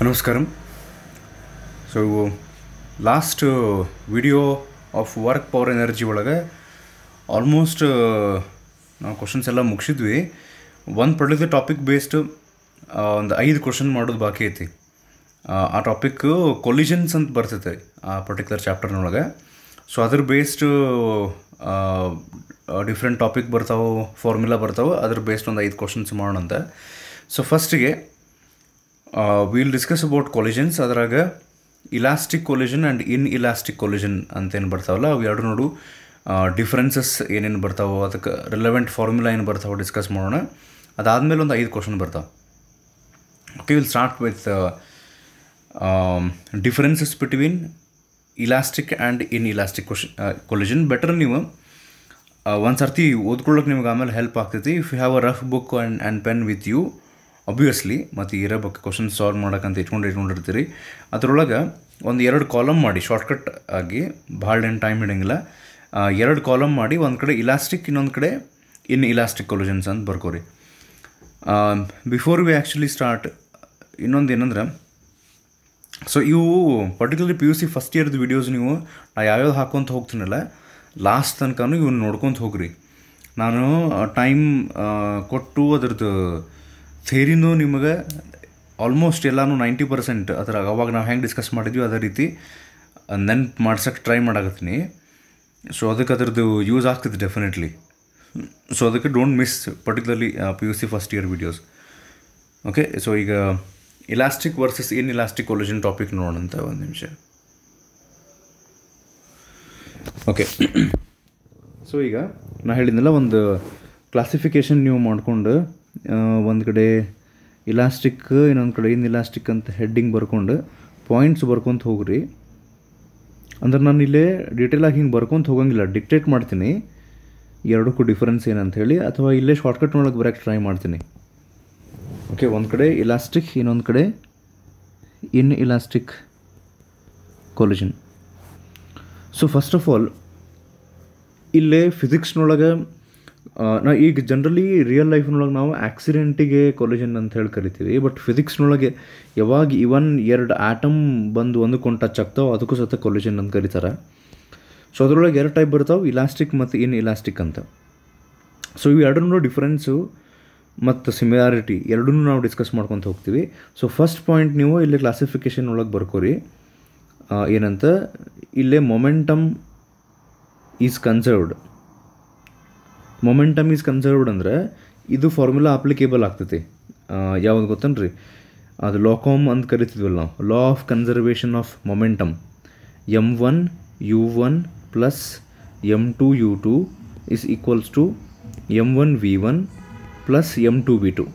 Namaskaram. So last video of work power energy ಒಳಗೆ almost ನಾವು questions ಎಲ್ಲ ಮುಗಿಸಿದ್ವಿ. ಒಂದು ಪರ್ಟಿಕ್ಯುಲರ್ ಟಾಪಿಕ್ ಬೇಸ್ಡ್ ಒಂದು 5 ಕ್ವಶನ್ ಮಾಡೋದು ಬಾಕಿ ಐತಿ. ಆ ಟಾಪಿಕ್ ಕೊಲಿಷನ್ಸ್ ಅಂತ ಬರ್ತೈತೆ ಆ ಪರ್ಟಿಕ್ಯುಲರ್ ಚಾಪ್ಟರ್ನೊಳಗೆ. ಸೊ ಅದ್ರ ಬೇಸ್ಡ್ ಡಿಫ್ರೆಂಟ್ ಟಾಪಿಕ್ ಬರ್ತಾವೆ, ಫಾರ್ಮುಲಾ ಬರ್ತಾವೆ, ಅದ್ರ ಬೇಸ್ಡ್ ಒಂದು 5 ಕ್ವಶನ್ಸ್ ಮಾಡೋಣ ಅಂತ. ಸೊ ಫಸ್ಟಿಗೆ we'll discuss about collisions. ಅದ್ರಾಗ elastic collision and inelastic collision ಅಂತೇನು ಬರ್ತಾವಲ್ಲ ಅವು ಎರಡು ನೋಡು, ಡಿಫ್ರೆನ್ಸಸ್ ಏನೇನು ಬರ್ತಾವೋ, ಅದಕ್ಕೆ ರಿಲೆವೆಂಟ್ ಫಾರ್ಮುಲಾ ಏನು ಬರ್ತಾವೋ ಡಿಸ್ಕಸ್ ಮಾಡೋಣ. ಅದಾದಮೇಲೆ ಒಂದು 5 ಕ್ವಶನ್ ಬರ್ತಾವೆ. Okay, will start with differences between elastic and inelastic collision. Better ನೀವು ಒಂದು ಸರ್ತಿ ಓದ್ಕೊಳ್ಳೋಕೆ ನಿಮ್ಗೆ ಆಮೇಲೆ ಹೆಲ್ಪ್ ಆಗ್ತೈತಿ. If you have a rough book and pen with you obviously, ಮತ್ತು ಇರಬೇಕು ಕ್ವಶನ್ ಸಾಲ್ವ್ ಮಾಡೋಕ್ಕಂತ ಇಟ್ಕೊಂಡಿರ್ತೀರಿ. ಅದರೊಳಗೆ ಒಂದು 2 ಕಾಲಮ್ ಮಾಡಿ ಶಾರ್ಟ್ಕಟ್ ಆಗಿ, ಭಾಳ ಏನು ಟೈಮ್ ಹಿಡಂಗಿಲ್ಲ. 2 ಕಾಲಮ್ ಮಾಡಿ, ಒಂದು ಕಡೆ ಇಲಾಸ್ಟಿಕ್, ಇನ್ನೊಂದು ಕಡೆ ಇನ್ಇಲಾಸ್ಟಿಕ್ ಕೊಲಿಷನ್ಸ್ ಅಂತ ಬರ್ಕೋರಿ. ಬಿಫೋರ್ ವಿ ಆ್ಯಕ್ಚುಲಿ ಸ್ಟಾರ್ಟ್, ಇನ್ನೊಂದು ಏನಂದ್ರೆ, ಸೊ ಇವು ಪರ್ಟಿಕ್ಯುಲರ್ಲಿ PUC ಫಸ್ಟ್ ಇಯರ್ದು ವೀಡಿಯೋಸ್ ನೀವು ಯಾವ್ಯಾವ್ದು ಹಾಕ್ಕೊಂತ ಹೋಗ್ತೀನಲ್ಲ ಲಾಸ್ಟ್ ತನಕನೂ ಇವನ್ನ ನೋಡ್ಕೊತ ಹೋಗ್ರಿ. ನಾನು ಟೈಮ್ ಕೊಟ್ಟು ಅದ್ರದ್ದು ಥೇರಿನೂ ನಿಮಗೆ ಆಲ್ಮೋಸ್ಟ್ ಎಲ್ಲನೂ 90% ಅದ್ರಾಗ ಅವಾಗ ನಾವು ಹೆಂಗೆ ಡಿಸ್ಕಸ್ ಮಾಡಿದ್ವಿ ಅದೇ ರೀತಿ ನೆನ್ಪು ಮಾಡ್ಸೋಕ್ಕೆ ಟ್ರೈ ಮಾಡಾಕತ್ತೀನಿ. ಸೊ ಅದಕ್ಕೆ ಅದ್ರದ್ದು ಯೂಸ್ ಆಗ್ತದೆ ಡೆಫಿನೆಟ್ಲಿ. ಸೊ ಅದಕ್ಕೆ don't miss particularly PUC first year videos. Okay, so ಈಗ ಇಲಾಸ್ಟಿಕ್ ವರ್ಸಸ್ ಇನ್ಇಲಾಸ್ಟಿಕ್ ಕೊಲಿಷನ್ ಟಾಪಿಕ್ ನೋಡೋಣ ಅಂತ ಒಂದು ನಿಮಿಷ. ಓಕೆ, ಸೊ ಈಗ ನಾನು ಹೇಳಿದ್ನಲ್ಲ, ಒಂದು ಕ್ಲಾಸಿಫಿಕೇಷನ್ ನೀವು ಮಾಡಿಕೊಂಡು ಒಂದು ಕಡೆ ಇಲಾಸ್ಟಿಕ್, ಇನ್ನೊಂದು ಕಡೆ ಇನ್ಇಲಾಸ್ಟಿಕ್ ಅಂತ ಹೆಡ್ಡಿಂಗ್ ಬರ್ಕೊಂಡು ಪಾಯಿಂಟ್ಸ್ ಬರ್ಕೊತ ಹೋಗ್ರಿ. ಅಂದ್ರೆ ನಾನು ಇಲ್ಲೇ ಡೀಟೇಲಾಗಿ ಹಿಂಗೆ ಬರ್ಕೊತ ಹೋಗಂಗಿಲ್ಲ, ಡಿಕ್ಟೇಟ್ ಮಾಡ್ತೀನಿ ಎರಡಕ್ಕೂ ಡಿಫ್ರೆನ್ಸ್ ಏನಂತ ಹೇಳಿ, ಅಥವಾ ಇಲ್ಲೇ ಶಾರ್ಟ್ಕಟ್ನೊಳಗೆ ಬರೋಕ್ಕೆ ಟ್ರೈ ಮಾಡ್ತೀನಿ. ಓಕೆ, ಒಂದು ಕಡೆ ಇಲಾಸ್ಟಿಕ್, ಇನ್ನೊಂದು ಕಡೆ inelastic collision. So first of all ಇಲ್ಲೇ ಫಿಸಿಕ್ಸ್ನೊಳಗೆ ಈಗ ಜನರಲಿ ರಿಯಲ್ ಲೈಫ್ನೊಳಗೆ ನಾವು ಆಕ್ಸಿಡೆಂಟಿಗೆ ಕೊಲಿಷನ್ ಅಂತ ಹೇಳಿ ಕರಿತೀವಿ. ಬಟ್ ಫಿಸಿಕ್ಸ್ನೊಳಗೆ ಯಾವಾಗ ಇವನ್ 2 ಆಟಮ್ ಬಂದು ಒಂದಕ್ಕೊಂದು ಟಚ್ ಆಗ್ತಾವೆ ಅದಕ್ಕೂ ಸಹ ಕೊಲಿಷನ್ ಅಂತ ಕರೀತಾರೆ. ಸೊ ಅದರೊಳಗೆ 2 ಟೈಪ್ ಬರ್ತಾವೆ, ಇಲಾಸ್ಟಿಕ್ ಮತ್ತು ಇನ್ಇಲಾಸ್ಟಿಕ್ ಅಂತ. ಸೊ ಇವು ಎರಡನ್ನೂ ಡಿಫ್ರೆನ್ಸು ಮತ್ತು ಸಿಮಿಲಾರಿಟಿ ಎರಡನ್ನೂ ನಾವು ಡಿಸ್ಕಸ್ ಮಾಡ್ಕೊತ ಹೋಗ್ತೀವಿ. ಸೊ ಫಸ್ಟ್ ಪಾಯಿಂಟ್ ನೀವು ಇಲ್ಲಿ ಕ್ಲಾಸಿಫಿಕೇಷನ್ ಒಳಗೆ ಬರ್ಕೋರಿ. ಏನಂತ ಇಲ್ಲೇ momentum is conserved. Momentum is conserved ಅಂದರೆ ಇದು ಫಾರ್ಮುಲಾ ಅಪ್ಲಿಕೇಬಲ್ ಆಗ್ತೈತಿ. ಯಾವುದು ಗೊತ್ತನ್ರಿ, ಅದು ಲಾಕಾಮ್ ಅಂತ ಕರಿತಿದ್ವಲ್ಲ ನಾವು, law of conservation of momentum. m1 u1 plus m2 u2 is equals to m1 v1 plus m2 v2.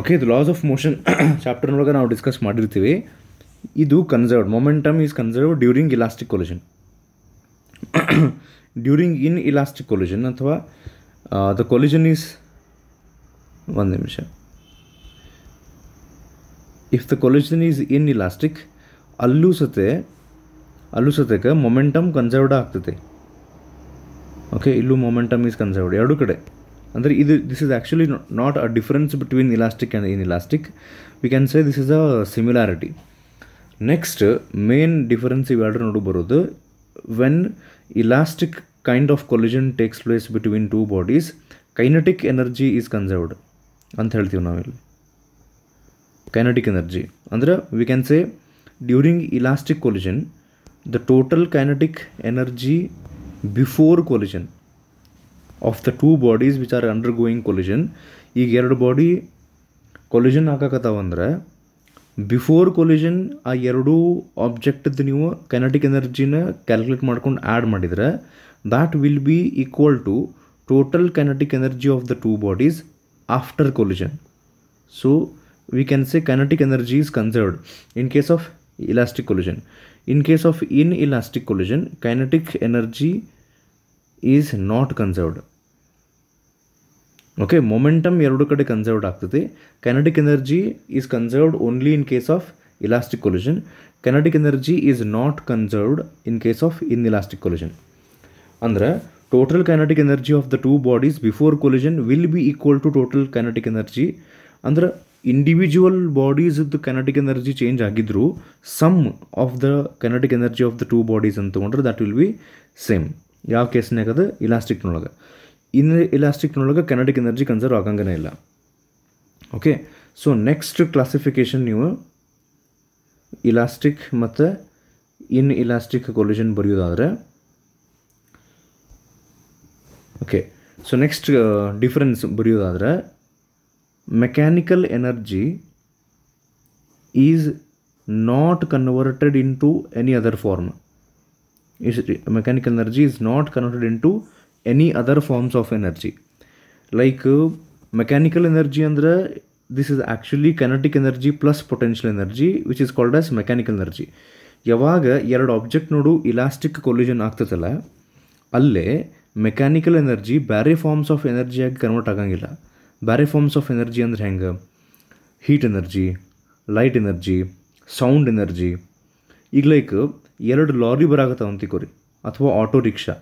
Okay, ಇದು ಲಾಸ್ ಆಫ್ ಮೋಷನ್ ಚಾಪ್ಟರ್ನೊಳಗೆ ನಾವು ಡಿಸ್ಕಸ್ ಮಾಡಿರ್ತೀವಿ. ಇದು conserved, momentum is conserved during elastic collision. During inelastic collision ಅಥವಾ the collision is, ಒಂದು ನಿಮಿಷ, if the collision is inelastic, ಅಲ್ಲೂ ಸತಕ್ಕೆ ಮೊಮೆಂಟಮ್ ಕನ್ಸರ್ವ್ಡ್ ಆಗ್ತೈತೆ. ಓಕೆ, ಇಲ್ಲೂ ಮೊಮೆಂಟಮ್ ಈಸ್ ಕನ್ಸರ್ವ್ಡ್ ಎರಡು ಕಡೆ. ಅಂದರೆ this is actually not a difference between elastic and inelastic. We can say this is a similarity. Next main difference ಇವೆರಡು ನೋಡು ಬರೋದು, when elastic kind of collision takes place between two bodies, kinetic energy is conserved ಅಂತ ಹೇಳ್ತೀವಿ ನಾವಿಲ್ಲಿ. Kinetic energy ಅಂದರೆ we can say during elastic collision the total kinetic energy before collision of the two bodies which are undergoing collision. ಈಗ 2 body collision ಹಾಕಕತ್ತಾವಂದ್ರೆ before collision ಆ 2 ಆಬ್ಜೆಕ್ಟದ್ದು ನೀವು kinetic ಎನರ್ಜಿನ ಕ್ಯಾಲ್ಕುಲೇಟ್ ಮಾಡ್ಕೊಂಡು ಆ್ಯಡ್ ಮಾಡಿದರೆ that will be equal to total kinetic energy of the 2 bodies after collision. So we can say kinetic energy is conserved in case of elastic collision. In case of ಇನ್ಇಲಾಸ್ಟಿಕ್ collision kinetic energy is not conserved. Okay, momentum 2 ಕಡೆ conserved ಆಗ್ತದೆ. Kinetic energy is conserved only in case of elastic collision. Kinetic energy is not conserved in case of ಇನ್ಇಲಾಸ್ಟಿಕ್ collision. ಅಂದರೆ total kinetic energy of the 2 bodies before collision will be equal to total kinetic energy. ಅಂದ್ರೆ individual ಬಾಡೀಸ್ದು kinetic energy change ಆಗಿದ್ರು some of the kinetic energy of the two bodies ಅಂತ ತೊಗೊಂಡ್ರೆ that will B same. ಯಾವ ಕೇಸ್ನಾಗ ಅದು ಇಲಾಸ್ಟಿಕ್ನೊಳಗೆ. ಇನ್ನು ಇಲಾಸ್ಟಿಕ್ನೊಳಗೆ kinetic energy conserve ಆಗಂಗನೇ ಇಲ್ಲ. ಓಕೆ, ಸೊ ನೆಕ್ಸ್ಟ್ ಕ್ಲಾಸಿಫಿಕೇಷನ್ ನೀವು ಇಲಾಸ್ಟಿಕ್ ಮತ್ತು ಇನ್ ಇಲಾಸ್ಟಿಕ್ ಕೊಲ್ಯೂಷನ್ ಬರೆಯೋದಾದರೆ, ಓಕೆ, ಸೊ ನೆಕ್ಸ್ಟ್ ಡಿಫರೆನ್ಸ್ ಬರೆಯೋದಾದರೆ mechanical energy is not converted into any other form. Mechanical energy is not converted into any other forms of energy. Like mechanical energy ಅಂದರೆ this is actually kinetic energy plus potential energy which is called as mechanical energy. ಯಾವಾಗ ಎರಡು object ನೋಡು elastic collusion ಆಗ್ತದಲ್ಲ, ಅಲ್ಲೇ mechanical energy ಬೇರೆ forms of ಎನರ್ಜಿಯಾಗಿ convert ಆಗಂಗಿಲ್ಲ. ಬೇರೆ forms of energy ಅಂದ್ರೆ ಹೆಂಗೆ? Heat energy, light energy, sound energy. ಈಗ ಲೈಕ್ ಎರಡು ಲಾರಿ ಬರಾಕತ್ತಾವ ಅಂತಿಕೋರಿ, ಅಥವಾ ಆಟೋ ರಿಕ್ಷಾ.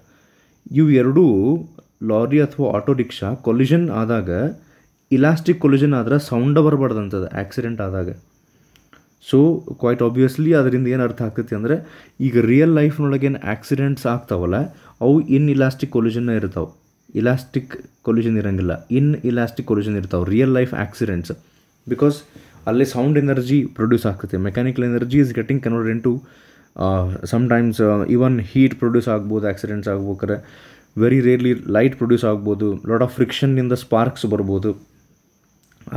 ಇವು ಎರಡೂ ಲಾರಿ ಅಥವಾ ಆಟೋ ರಿಕ್ಷಾ ಕೊಲ್ಯೂಷನ್ ಆದಾಗ, ಇಲಾಸ್ಟಿಕ್ ಕೊಲ್ಯೂಷನ್ ಆದ್ರೆ ಸೌಂಡ ಬರಬಾರ್ದಂಥದ್ದು ಆಕ್ಸಿಡೆಂಟ್ ಆದಾಗ. ಸೊ ಕ್ವೈಟ್ ಆಬ್ವಿಯಸ್ಲಿ ಅದರಿಂದ ಏನು ಅರ್ಥ ಆಗ್ತೈತಿ ಅಂದರೆ, ಈಗ ರಿಯಲ್ ಲೈಫ್ನೊಳಗೆ ಏನು ಆಕ್ಸಿಡೆಂಟ್ಸ್ ಆಗ್ತಾವಲ್ಲ ಅವು ಇನ್ ಇಲಾಸ್ಟಿಕ್ ಕೊಲ್ಯೂಷನ್ನ ಇರ್ತಾವೆ. ಇಲಾಸ್ಟಿಕ್ ಕೊಲ್ಯೂಷನ್ ಇರೋಂಗಿಲ್ಲ, ಇನ್ ಇಲಾಸ್ಟಿಕ್ ಕೊಲ್ಯೂಷನ್ ಇರ್ತಾವೆ ರಿಯಲ್ ಲೈಫ್ ಆಕ್ಸಿಡೆಂಟ್ಸ್. ಬಿಕಾಸ್ ಅಲ್ಲಿ ಸೌಂಡ್ ಎನರ್ಜಿ ಪ್ರೊಡ್ಯೂಸ್ ಆಗ್ತೈತೆ. Mechanical energy is getting converted into sometimes even heat produce ಆಗ್ಬೋದು ಆಕ್ಸಿಡೆಂಟ್ಸ್ ಆಗ್ಬೇಕಾರೆ. ವೆರಿ ರೇರ್ಲಿ ಲೈಟ್ ಪ್ರೊಡ್ಯೂಸ್ ಆಗ್ಬೋದು, ಲಾಟ್ ಆಫ್ ಫ್ರಿಕ್ಷನ್ನಿಂದ ಸ್ಪಾರ್ಕ್ಸ್ ಬರ್ಬೋದು.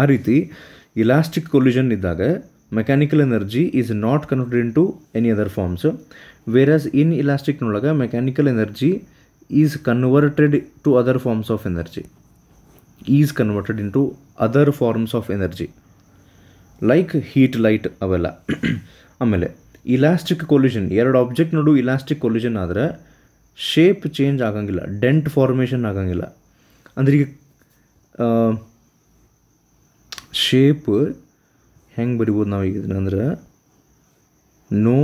ಆ ರೀತಿ ಇಲಾಸ್ಟಿಕ್ ಕೊಲ್ಯೂಷನ್ ಇದ್ದಾಗ mechanical energy is not converted into any other forms. Whereas in ಇಲಾಸ್ಟಿಕ್ನೊಳಗೆ mechanical energy is converted to other forms of energy. Is converted into other forms of energy like heat, light ಅವೆಲ್ಲ. ಆಮೇಲೆ elastic collision, ಎರಡು object ನೋಡು elastic collision ಆದರೆ shape change ಆಗಂಗಿಲ್ಲ, dent formation ಆಗಂಗಿಲ್ಲ. ಅಂದ್ರೆ ಈಗ ಶೇಪ್ ಹೆಂಗೆ ಬರಿಬೋದು ನಾವು ಈಗ ಅಂದ್ರೆ ನೋ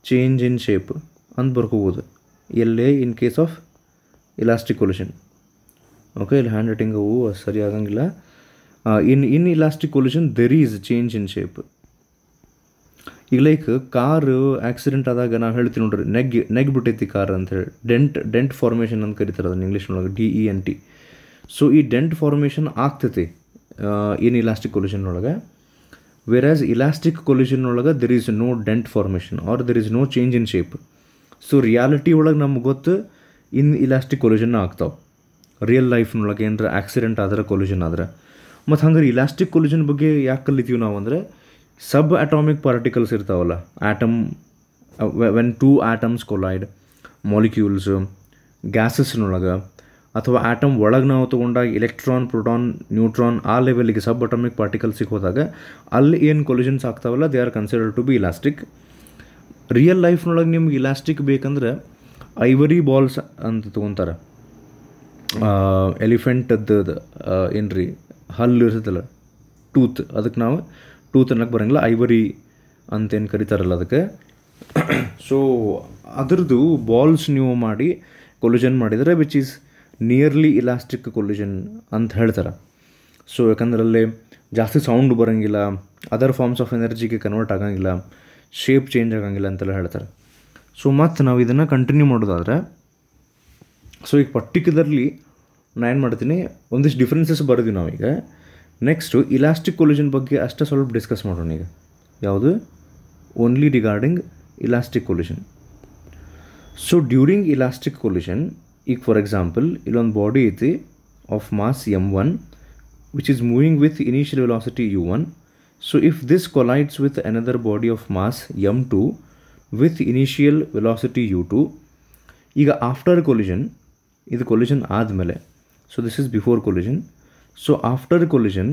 ಚೇಂಜ್ ಇನ್ ಶೇಪ್ ಅಂತ ಬರ್ಕೋಬೋದು ಎಲ್ಲೇ in case of elastic collision. Okay, ಇಲ್ಲಿ ಹ್ಯಾಂಡ್ ರೈಟಿಂಗ್ ಅವು ಸರಿ ಆಗಂಗಿಲ್ಲ. ಇನ್ elastic collision there is change in shape. ಈಗ ಲೈಕ್ ಕಾರು ಆಕ್ಸಿಡೆಂಟ್ ಆದಾಗ ನಾವು ಹೇಳ್ತೀವಿ ನೋಡ್ರಿ, ನೆಗ್ ಬಿಟ್ಟೈತಿ ಕಾರ್ ಅಂತ ಹೇಳಿ, ಡೆಂಟ್ ಫಾರ್ಮೇಷನ್ ಅಂತ ಕರೀತಾರೆ ಅದನ್ನು ಇಂಗ್ಲೀಷ್ನೊಳಗೆ, DENT. ಸೊ ಈ ಡೆಂಟ್ ಫಾರ್ಮೇಷನ್ ಆಗ್ತೈತಿ ಇನ್ ಇಲಾಸ್ಟಿಕ್ ಕೊಲ್ಯೂಷನ್ನೊಳಗೆ. ವೆರಾಸ್ ಇಲಾಸ್ಟಿಕ್ ಕೊಲ್ಯೂಷನ್ನೊಳಗೆ there is no dent formation or there is no change in shape. So reality ಒಳಗೆ ನಮ್ಗೆ ಗೊತ್ತು ಇನ್ ಇಲಾಸ್ಟಿಕ್ ಕೊಲ್ಯೂಷನ್ ಆಗ್ತಾವೆ ರಿಯಲ್ ಲೈಫ್ನೊಳಗೆ ಏನಾರ ಆಕ್ಸಿಡೆಂಟ್ ಆದ್ರೆ ಕೊಲ್ಯೂಷನ್ ಆದ್ರೆ. ಮತ್ತು ಹಂಗಾರೆ ಇಲಾಸ್ಟಿಕ್ ಕೊಲ್ಯೂಷನ್ ಬಗ್ಗೆ ಯಾಕೆ ಕಲಿತೀವಿ ನಾವು ಅಂದರೆ, ಸಬ್ ಅಟಾಮಿಕ್ ಪಾರ್ಟಿಕಲ್ಸ್ ಇರ್ತಾವಲ್ಲ, atom, when two atoms collide, molecules ಗ್ಯಾಸಸ್ನೊಳಗೆ ಅಥವಾ ಆಟಮ್ ಒಳಗೆ ನಾವು ತೊಗೊಂಡಾಗ ಎಲೆಕ್ಟ್ರಾನ್, ಪ್ರೋಟಾನ್, ನ್ಯೂಟ್ರಾನ್ ಆ ಲೆವೆಲಿಗೆ ಸಬ್ ಅಟಾಮಿಕ್ ಪಾರ್ಟಿಕಲ್ಸಿಗೆ ಹೋದಾಗ ಅಲ್ಲಿ ಏನು ಕೊಲ್ಯೂಷನ್ಸ್ ಆಗ್ತಾವಲ್ಲ they are considered to be elastic. Real ಲೈಫ್ನೊಳಗೆ ನಿಮ್ಗೆ ಇಲಾಸ್ಟಿಕ್ ಬೇಕಂದ್ರೆ ಐವರಿ ಬಾಲ್ಸ್ ಅಂತ ತೊಗೊತಾರೆ. ಎಲಿಫೆಂಟದ್ದು ಏನ್ರಿ ಹಲ್ಲು ಇರ್ತೈತಲ್ಲ, ಟೂತ್, ಅದಕ್ಕೆ ನಾವು ಟೂತ್ ಅನ್ನಕ್ಕೆ ಬರೋಂಗಿಲ್ಲ, ಐವರಿ ಅಂತೇನು ಕರೀತಾರಲ್ಲ ಅದಕ್ಕೆ. ಸೊ ಅದ್ರದ್ದು ಬಾಲ್ಸ್ ನೀವು ಮಾಡಿ ಕೊಲ್ಯೂಷನ್ ಮಾಡಿದರೆ which is nearly elastic collusion ಅಂತ ಹೇಳ್ತಾರೆ. ಸೊ ಯಾಕಂದ್ರೆ ಅಲ್ಲಿ ಜಾಸ್ತಿ ಸೌಂಡ್ ಬರೋಂಗಿಲ್ಲ, ಅದರ್ ಫಾರ್ಮ್ಸ್ ಆಫ್ ಎನರ್ಜಿಗೆ ಕನ್ವರ್ಟ್ ಆಗಂಗಿಲ್ಲ, ಶೇಪ್ ಚೇಂಜ್ ಆಗಂಗಿಲ್ಲ ಅಂತೆಲ್ಲ ಹೇಳ್ತಾರೆ. ಸೊ ಮತ್ತು ನಾವು ಇದನ್ನು ಕಂಟಿನ್ಯೂ ಮಾಡೋದಾದ್ರೆ, ಸೊ ಈಗ ಪರ್ಟಿಕ್ಯುಲರ್ಲಿ ನಾನು ಏನು ಮಾಡ್ತೀನಿ, ಒಂದಿಷ್ಟು ಡಿಫ್ರೆನ್ಸಸ್ ಬರೋದು ನಾವೀಗ. ನೆಕ್ಸ್ಟು ಇಲಾಸ್ಟಿಕ್ ಕೊಲ್ಯೂಷನ್ ಬಗ್ಗೆ ಅಷ್ಟೇ ಸ್ವಲ್ಪ ಡಿಸ್ಕಸ್ ಮಾಡೋಣ ಈಗ. ಯಾವುದು? Only regarding elastic collision. So during elastic collision, ಈಗ ಫಾರ್ ಎಕ್ಸಾಂಪಲ್ ಇಲ್ಲೊಂದು ಬಾಡಿ ಐತಿ of mass m1 which is moving with initial velocity u1. So if this collides with another body of mass m2 with initial velocity u2. ಈಗ after collision, ಇದು collision ಆದಮೇಲೆ, so this is before collision. So after collision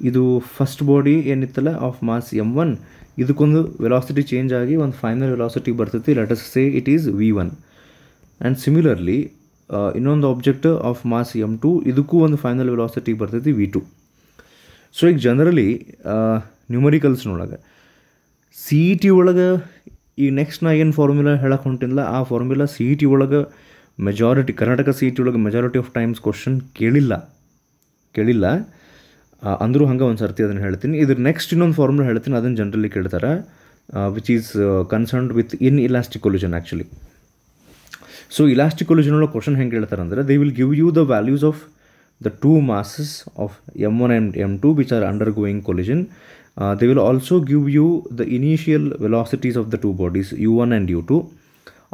ಇದು first body ಏನಿತ್ತಲ್ಲ of mass m1, ಇದಕ್ಕೊಂದು velocity change ಆಗಿ ಒಂದು final velocity ಬರ್ತೈತಿ, let us say it is v1. And similarly ಇನ್ನೊಂದು ಆಬ್ಜೆಕ್ಟ್ ಆಫ್ ಮಾಸ್ m2, ಇದಕ್ಕೂ ಒಂದು ಫೈನಲ್ ವೆಲಾಸಿಟಿ ಬರ್ತೈತಿ v2. ಸೊ ಈಗ ಜನರಲಿ ನ್ಯೂಮರಿಕಲ್ಸ್ನೊಳಗೆ CET ಒಳಗೆ ಈಗ ನೆಕ್ಸ್ಟ್ ನಾ ಏನು ಫಾರ್ಮುಲಾ ಹೇಳಕ್ಕೆ ಹೊಂಟಿಲ್ಲ, ಆ ಫಾರ್ಮುಲಾ CET ಒಳಗೆ ಮೆಜಾರಿಟಿ, ಕರ್ನಾಟಕ CET ಒಳಗೆ ಮೆಜಾರಿಟಿ ಆಫ್ ಟೈಮ್ಸ್ ಕ್ವಶನ್ ಕೇಳಿಲ್ಲ. ಅಂದರೂ ಹಂಗೆ ಒಂದು ಸರ್ತಿ ಅದನ್ನು ಹೇಳ್ತೀನಿ. ಇದ್ರ ನೆಕ್ಸ್ಟ್ ಇನ್ನೊಂದು ಫಾರ್ಮುಲಾ ಹೇಳ್ತೀನಿ, ಅದನ್ನು ಜನರಲಿ ಕೇಳ್ತಾರೆ, which is concerned with in elastic collision actually. So elastic collision ಒಳಗೆ ಕ್ವಶನ್ ಹೆಂಗೆ ಹೇಳ್ತಾರೆ ಅಂದರೆ, they will give you the values of the two masses of M1 and M2 which are undergoing collision. They will also give you the initial velocities of the two bodies U1 and U2.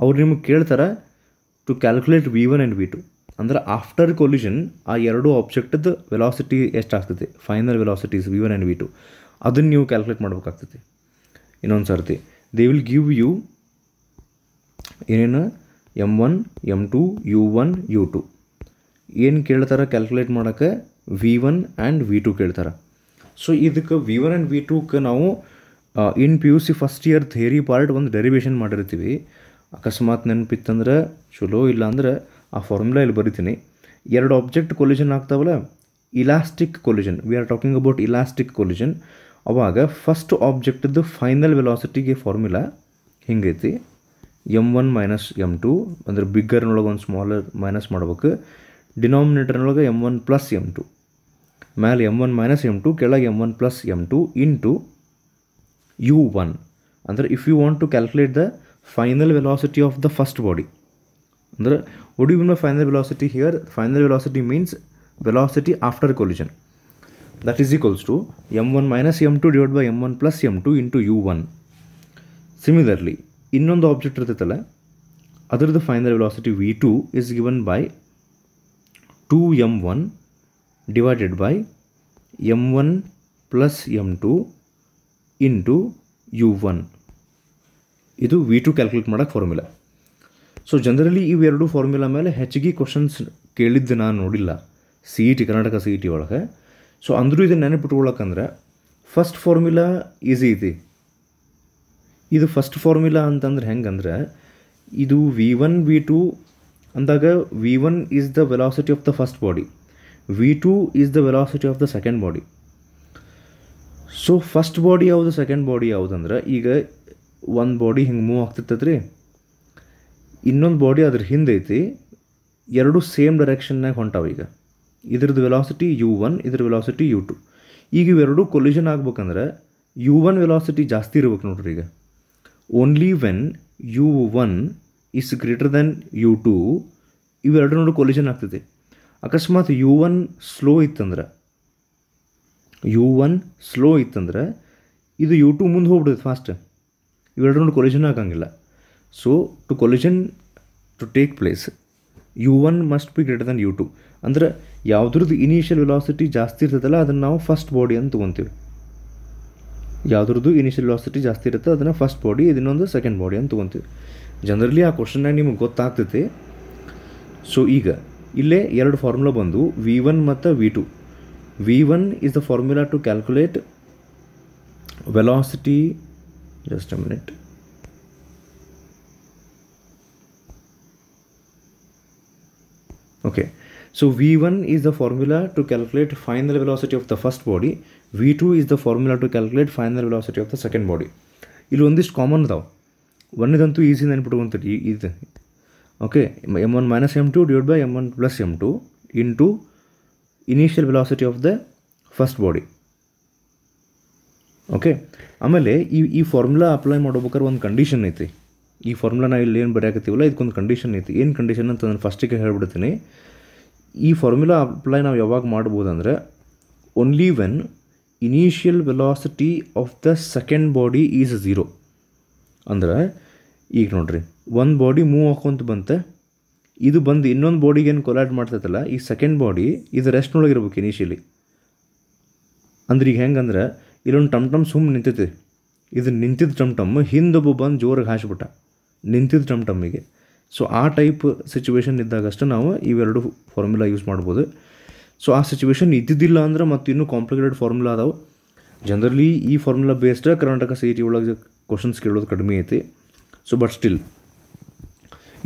ಅವ್ರು ನಿಮಗೆ ಕೇಳ್ತಾರೆ to calculate V1 and V2. ಅಂದ್ರೆ after collusion ಆ ಎರಡು ಆಬ್ಜೆಕ್ಟದ velocity ಎಷ್ಟಾಗ್ತದೆ, final velocities V1 and V2, ಅದನ್ನು ನೀವು calculate ಮಾಡ್ಬೇಕಾಗ್ತದೆ. ಇನ್ನೊಂದು ಸರ್ತಿ ದೇ ವಿಲ್ ಗಿವ್ ಯು ಏನೇನು M1, M2, U1, U2 ಏನು ಕೇಳ್ತಾರೆ ಕ್ಯಾಲ್ಕುಲೇಟ್ ಮಾಡೋಕ್ಕೆ V1 and V2 ಕೇಳ್ತಾರೆ. ಸೊ ಇದಕ್ಕೆ V1 and V2ಕ್ಕೆ ನಾವು ಇನ್ PUC first year theory part ಒಂದು ಡೆರಿವೇಷನ್ ಮಾಡಿರ್ತೀವಿ. ಅಕಸ್ಮಾತ್ ನೆನಪಿತ್ತಂದ್ರೆ ಚಲೋ, ಇಲ್ಲ ಅಂದ್ರೆ ಆ ಫಾರ್ಮುಲಾ ಇಲ್ಲಿ ಬರಿತೀನಿ. ಎರಡು ಆಬ್ಜೆಕ್ಟ್ ಕೊಲ್ಯೂಷನ್ ಆಗ್ತಾವಲ್ಲ, elastic collision, we are talking about elastic collision. ಅವಾಗ ಫಸ್ಟ್ ಆಬ್ಜೆಕ್ಟ್ದು ಫೈನಲ್ ವೆಲಾಸಿಟಿಗೆ ಫಾರ್ಮುಲಾ ಹಿಂಗೈತಿ, M1 ಮೈನಸ್ M2, ಅಂದ್ರೆ ಬಿಗ್ಗರ್ನೊಳಗೆ ಒಂದು ಸ್ಮಾಲರ್ ಮೈನಸ್ ಮಾಡ್ಬೇಕು, ಡಿನಾಮಿನೇಟರ್ನೊಳಗೆ M1 ಪ್ಲಸ್ M2, ಮೇಲೆ M1 ಮೈನಸ್ M2, ಕೆಳಗೆ M1 plus M2 into U1. ಅಂದರೆ if you want to calculate the final velocity of the first body, ಅಂದರೆ what do you mean by final velocity here? Final velocity means velocity after collision. That is equals to M1 minus M2 divided by M1 plus M2 into U1. Similarly, ಇನ್ನೊಂದು object ಇರ್ತೈತಲ್ಲ, ಅದರದ್ದು final velocity V2 is given by 2M1 divided by M1 plus M2 into U1. ಇದು V2 calculate ಮಾಡೋಕ್ಕೆ formula. So generally ಇವೆರಡು formula ಮೇಲೆ ಹೆಚ್ಚಿಗೆ questions ಕೇಳಿದ್ದು ನಾನು ನೋಡಿಲ್ಲ CET, ಕರ್ನಾಟಕ CET ಒಳಗೆ. ಸೊ ಅಂದರೂ ಇದನ್ನು ನೆನಪಿಟ್ಕೊಳ್ಳೋಕಂದ್ರೆ ಫಸ್ಟ್ ಫಾರ್ಮುಲಾ ಈಸಿ ಐತಿ. ಇದು ಫಸ್ಟ್ ಫಾರ್ಮುಲಾ ಅಂತಂದ್ರೆ ಹೆಂಗಂದ್ರೆ, ಇದು V1 V2 ಅಂದಾಗ V1 is the velocity of the first body, V2 is the velocity of the second body. So first body ಯಾವುದು, ಸೆಕೆಂಡ್ ಬಾಡಿ ಯಾವುದಂದ್ರೆ, ಈಗ ಒಂದು ಬಾಡಿ ಹಿಂಗೆ ಮೂವ್ ಆಗ್ತಿರ್ತದ್ರಿ, ಇನ್ನೊಂದು ಬಾಡಿ ಅದ್ರ ಹಿಂದೆ ಐತಿ, ಎರಡು ಸೇಮ್ ಡೈರೆಕ್ಷನ್ನಾಗ ಹೊಂಟಾವ. ಈಗ ಇದ್ರದ್ದು ವೆಲಾಸಿಟಿ U1, ಇದ್ರ ವೆಲಾಸಿಟಿ U2. ಈಗ ಇವೆರಡು ಕೊಲ್ಯೂಷನ್ ಆಗ್ಬೇಕಂದ್ರೆ U1 ವೆಲಾಸಿಟಿ ಜಾಸ್ತಿ ಇರ್ಬೇಕು ನೋಡ್ರಿ. ಈಗ only when U1 is greater than U2 ಇವೆರಡು ನೋಡಿ ಕೊಲ್ಯೂಷನ್ ಆಗ್ತೈತಿ. ಅಕಸ್ಮಾತ್ U1 ಸ್ಲೋ ಇತ್ತಂದ್ರೆ ಇದು U2 ಮುಂದೆ ಹೋಗ್ಬಿಡ್ತೈತೆ ಫಾಸ್ಟ್, ಇವೆರಡು ನೋಡಿ ಕೊಲ್ಯೂಷನ್ ಆಗಂಗಿಲ್ಲ. So to collision to take place U1 must be greater than U2. ಅಂದ್ರೆ ಯಾವುದ್ರದ್ದು ಇನಿಷಿಯಲ್ ವೆಲಾಸಿಟಿ ಜಾಸ್ತಿ ಇರ್ತದಲ್ಲ ಅದನ್ನು ನಾವು ಫಸ್ಟ್ ಬಾಡಿ ಅಂತ ತೊಗೊತೀವಿ. ಯಾವುದ್ರದ್ದು ಇನಿಷಿಯಲ್ ವೆಲಾಸಿಟಿ ಜಾಸ್ತಿ ಇರುತ್ತೆ ಅದನ್ನು ಫಸ್ಟ್ ಬಾಡಿ, ಇದನ್ನೊಂದು ಸೆಕೆಂಡ್ ಬಾಡಿ ಅಂತ ತೊಗೊತೀವಿ. ಜನರಲಿ ಆ ಕ್ವಶನ್ನಾಗ ನಿಮಗೆ ಗೊತ್ತಾಗ್ತೈತಿ. ಸೊ ಈಗ ಇಲ್ಲೇ ಎರಡು ಫಾರ್ಮುಲಾ ಬಂದು V1 ಮತ್ತು V2. V1 is the formula to calculate velocity, just a minute. Okay, so V1 is the formula to calculate final velocity of the first body, V2 is the formula to calculate final velocity of the second body. ಇಲ್ಲಿ ಒಂದಿಷ್ಟು common ಅದಾವೆ, ಒಂದೇದಂತೂ easy ನೆನ್ಪಿಟ್ಕೊಂತೀರಿ ಇದು. Okay, M1 minus M2 divided by M1 plus M2 into initial velocity of the first body. Okay, ಆಮೇಲೆ ಈ formula apply ಮಾಡ್ಬೇಕಾದ್ರೆ ಒಂದು condition ಐತಿ. ಈ ಫಾರ್ಮುಲಾ ನಾವು ಇಲ್ಲಿ ಏನು ಬರೆಯಾಕತ್ತೀವಲ್ಲ ಇದಕ್ಕೊಂದು ಕಂಡೀಷನ್ ಐತಿ. ಏನು ಕಂಡೀಷನ್ ಅಂತ ನಾನು ಫಸ್ಟಿಗೆ ಹೇಳ್ಬಿಡ್ತೀನಿ. ಈ ಫಾರ್ಮುಲಾ ಅಪ್ಲೈ ನಾವು ಯಾವಾಗ ಮಾಡ್ಬೋದಂದ್ರೆ, only when initial velocity of the second body is 0. ಅಂದ್ರೆ ಈಗ ನೋಡ್ರಿ, ಒಂದು ಬಾಡಿ ಮೂವ್ ಹಾಕೊಂತ ಬಂತೆ, ಇದು ಬಂದು ಇನ್ನೊಂದು ಬಾಡಿಗೆ ಏನು ಕೊಲಾಯ್ಡ್ ಮಾಡ್ತೈತಲ್ಲ, ಈ ಸೆಕೆಂಡ್ ಬಾಡಿ ಇದು ರೆಸ್ಟ್ನೊಳಗೆ ಇರ್ಬೇಕು ಇನಿಷಿಯಲಿ. ಅಂದ್ರೆ ಈಗ ಹೆಂಗಂದ್ರೆ, ಇಲ್ಲೊಂದು ಟಮ್ ಸುಮ್ಮನೆ ನಿಂತೈತಿ, ಇದು ನಿಂತಿದ್ದ ಟಮ್ ಹಿಂದೊಬ್ಬ ಬಂದು ಜೋರಾಗಿ ಹಾಸ್ಬಿಟ್ಟ ನಿಂತಿದ್ದ ಟಮ್ಮಿಗೆ. ಸೊ ಆ ಟೈಪ್ ಸಿಚುವೇಶನ್ ಇದ್ದಾಗಷ್ಟು ನಾವು ಇವೆರಡು ಫಾರ್ಮುಲಾ ಯೂಸ್ ಮಾಡ್ಬೋದು. ಸೊ ಆ ಸಿಚುವೇಶನ್ ಇದ್ದಿದ್ದಿಲ್ಲ ಅಂದ್ರೆ ಮತ್ತು ಇನ್ನೂ ಕಾಂಪ್ಲಿಕೇಟೆಡ್ ಫಾರ್ಮುಲಾ ಅದಾವೆ. ಜನರಲಿ ಈ ಫಾರ್ಮುಲಾ ಬೇಸ್ಡ್ ಕರ್ನಾಟಕ CET ಒಳಗೆ ಕ್ವಶನ್ಸ್ ಕೇಳೋದು ಕಡಿಮೆ ಐತಿ. ಸೊ ಬಟ್ ಸ್ಟಿಲ್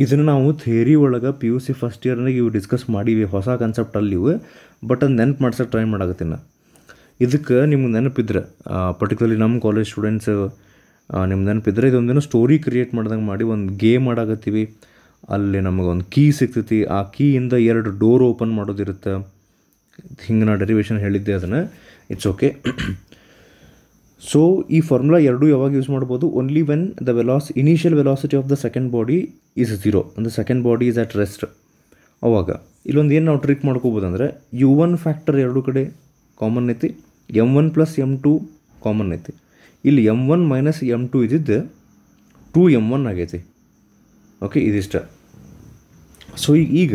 ಇದನ್ನು ನಾವು ಥಿಯರಿ ಒಳಗೆ PUC ಫಸ್ಟ್ ಇಯರ್ನಾಗ ಇವು ಡಿಸ್ಕಸ್ ಮಾಡೀವಿ, ಹೊಸ ಕಾನ್ಸೆಪ್ಟಲ್ಲಿ ಇವು. ಬಟ್ ಅದು ನೆನಪು ಮಾಡ್ಸೋಕೆ ಟ್ರೈ ಮಾಡಾಕತ್ತೀನಿ. ಇದಕ್ಕೆ ನಿಮ್ಗೆ ನೆನಪಿದ್ರೆ, ಪರ್ಟಿಕ್ಯುಲರ್ಲಿ ನಮ್ಮ ಕಾಲೇಜ್ ಸ್ಟೂಡೆಂಟ್ಸ್ ನಿಮ್ಗೆ ನೆನಪಿದ್ರೆ, ಇದೊಂದೇನೋ ಸ್ಟೋರಿ ಕ್ರಿಯೇಟ್ ಮಾಡ್ದಂಗೆ ಮಾಡಿ ಒಂದು ಗೇಮ್ ಆಡಾಕತ್ತೀವಿ. ಅಲ್ಲಿ ನಮಗೊಂದು ಕೀ ಸಿಗ್ತೈತಿ, ಆ ಕೀಯಿಂದ 2 ಡೋರ್ ಓಪನ್ ಮಾಡೋದಿರುತ್ತೆ. ಹಿಂಗೆ ನಾ ಡೆರಿವೇಷನ್ ಹೇಳಿದ್ದೆ ಅದನ್ನು, ಇಟ್ಸ್ ಓಕೆ. ಸೊ ಈ ಫಾರ್ಮುಲಾ ಎರಡೂ ಯಾವಾಗ ಯೂಸ್ ಮಾಡ್ಬೋದು? Only when the initial velocity of the second body is 0, ಅಂದರೆ second body is at rest. ಅವಾಗ ಇಲ್ಲೊಂದು ಏನು ನಾವು ಟ್ರಿಕ್ ಮಾಡ್ಕೋಬೋದು ಅಂದರೆ, u1 ಫ್ಯಾಕ್ಟರ್ ಎರಡೂ ಕಡೆ ಕಾಮನ್ ಐತಿ, m1 + m2 ಕಾಮನ್ ಐತಿ. ಇಲ್ಲಿ m1 - m2 ಇದ್ದಿದ್ದು 2m1 ಆಗೈತಿ. ಓಕೆ, ಇದಿಷ್ಟ. ಸೊ ಈಗ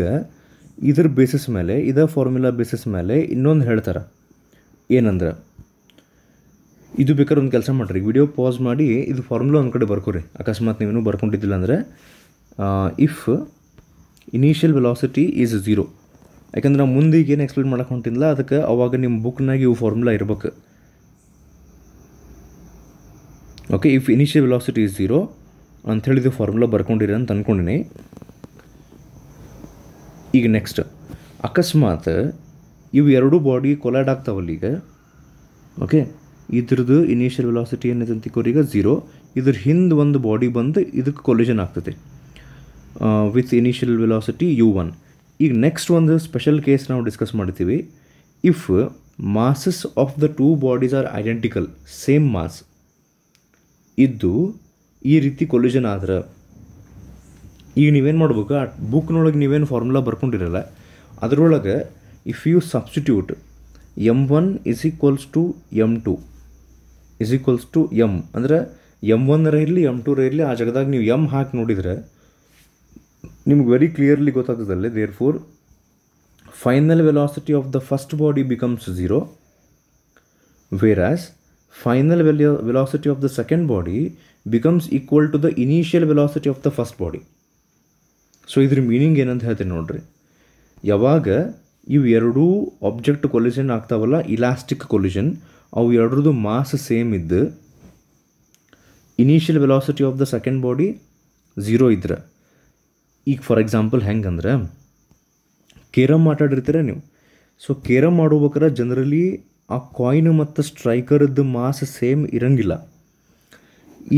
ಇದರ ಬೇಸಿಸ್ ಮೇಲೆ, ಇದ ಫಾರ್ಮುಲಾ ಬೇಸಿಸ್ ಮೇಲೆ ಇನ್ನೊಂದು ಹೇಳ್ತಾರೆ. ಏನಂದ್ರೆ, ಇದು ಬೇಕಾದ್ರೆ ಒಂದು ಕೆಲಸ ಮಾಡಿರಿ, ವಿಡಿಯೋ ಪಾಸ್ ಮಾಡಿ ಇದು ಫಾರ್ಮುಲಾ ಒಂದು ಕಡೆ ಬರ್ಕೋರಿ. ಅಕಸ್ಮಾತ್ ನೀವೇನು ಬರ್ಕೊಂಡಿದ್ದಿಲ್ಲ ಅಂದರೆ, ಇಫ್ ಇನಿಷಿಯಲ್ ವೆಲಾಸಿಟಿ ಈಸ್ 0, ಯಾಕಂದ್ರೆ ನಾವು ಮುಂದೆ ಏನು ಎಕ್ಸ್ಪ್ಲೇನ್ ಮಾಡೋಕೆ ಹೊಂಟಿಲ್ಲ, ಅದಕ್ಕೆ ಅವಾಗ ನಿಮ್ಮ ಬುಕ್ನಾಗ ಇವು ಫಾರ್ಮುಲಾ ಇರ್ಬೇಕು. Okay, if initial velocity is 0 ಅಂಥೇಳಿದು ಫಾರ್ಮುಲಾ ಬರ್ಕೊಂಡಿರಿ ಅಂತ ಅಂದ್ಕೊಂಡಿನಿ. ಈಗ ನೆಕ್ಸ್ಟ್, ಅಕಸ್ಮಾತ್ ಇವು ಎರಡೂ ಬಾಡಿ ಕೊಲೈಡ್ ಆಗ್ತಾವಲ್ಲ ಈಗ. ಓಕೆ, ಇದ್ರದ್ದು ಇನಿಷಿಯಲ್ ವೆಲಾಸಿಟಿ ಏನೈತೆ ಅಂತಿಕೋರಿ ಈಗ 0, ಇದ್ರ ಹಿಂದೆ ಒಂದು ಬಾಡಿ ಬಂದು ಇದಕ್ಕೆ ಕೊಲಿಷನ್ ಆಗ್ತದೆ ವಿತ್ ಇನಿಷಿಯಲ್ ವೆಲಾಸಿಟಿ u1. ಈಗ ನೆಕ್ಸ್ಟ್ ಒಂದು ಸ್ಪೆಷಲ್ ಕೇಸ್ ನಾವು ಡಿಸ್ಕಸ್ ಮಾಡ್ತೀವಿ. If masses of the two bodies are identical, same mass ಇದ್ದು ಈ ರೀತಿ ಕೊಲಿಷನ್ ಆದ್ರೆ, ಈಗ ನೀವೇನು ಮಾಡ್ಬೇಕು, ಆ ಬುಕ್ನೊಳಗೆ ನೀವೇನು ಫಾರ್ಮುಲಾ ಬರ್ಕೊಂಡಿರಲ್ಲ ಅದರೊಳಗೆ if you substitute m1 = m2 = m, ಅಂದರೆ m1 ಇರಲಿ m2 ಇರಲಿ, ಆ ಜಾಗದಾಗ ನೀವು m ಹಾಕಿ ನೋಡಿದರೆ ನಿಮ್ಗೆ ವೆರಿ ಕ್ಲಿಯರ್ಲಿ ಗೊತ್ತಾಗ್ತದಲ್ಲೇ. Therefore final velocity of the first body becomes 0, whereas final velocity of the second body becomes equal to the initial velocity of the first body. So ಇದ್ರ meaning ಏನಂತ ಹೇಳ್ತೀನಿ ನೋಡ್ರಿ. ಯಾವಾಗ ಇವು ಎರಡೂ ಆಬ್ಜೆಕ್ಟ್ ಕೊಲಿಷನ್ ಆಗ್ತಾವಲ್ಲ, elastic collision, ಅವು ಎರಡರದ್ದು ಮಾಸ್ ಸೇಮ್ ಇದ್ದು initial velocity of the second body 0 ಇದ್ರೆ, ಈಗ ಫಾರ್ ಎಕ್ಸಾಂಪಲ್ ಹೆಂಗಂದ್ರೆ, ಕೇರಮ್ ಆಟಾಡಿರ್ತೀರ ನೀವು. ಸೊ ಕೇರಮ್ ಆಡ್ಬೇಕಾರೆ ಜನರಲಿ ಆ ಕಾಯಿನ್ ಮತ್ತು ಸ್ಟ್ರೈಕರದ್ದು ಮಾಸ್ ಸೇಮ್ ಇರಂಗಿಲ್ಲ.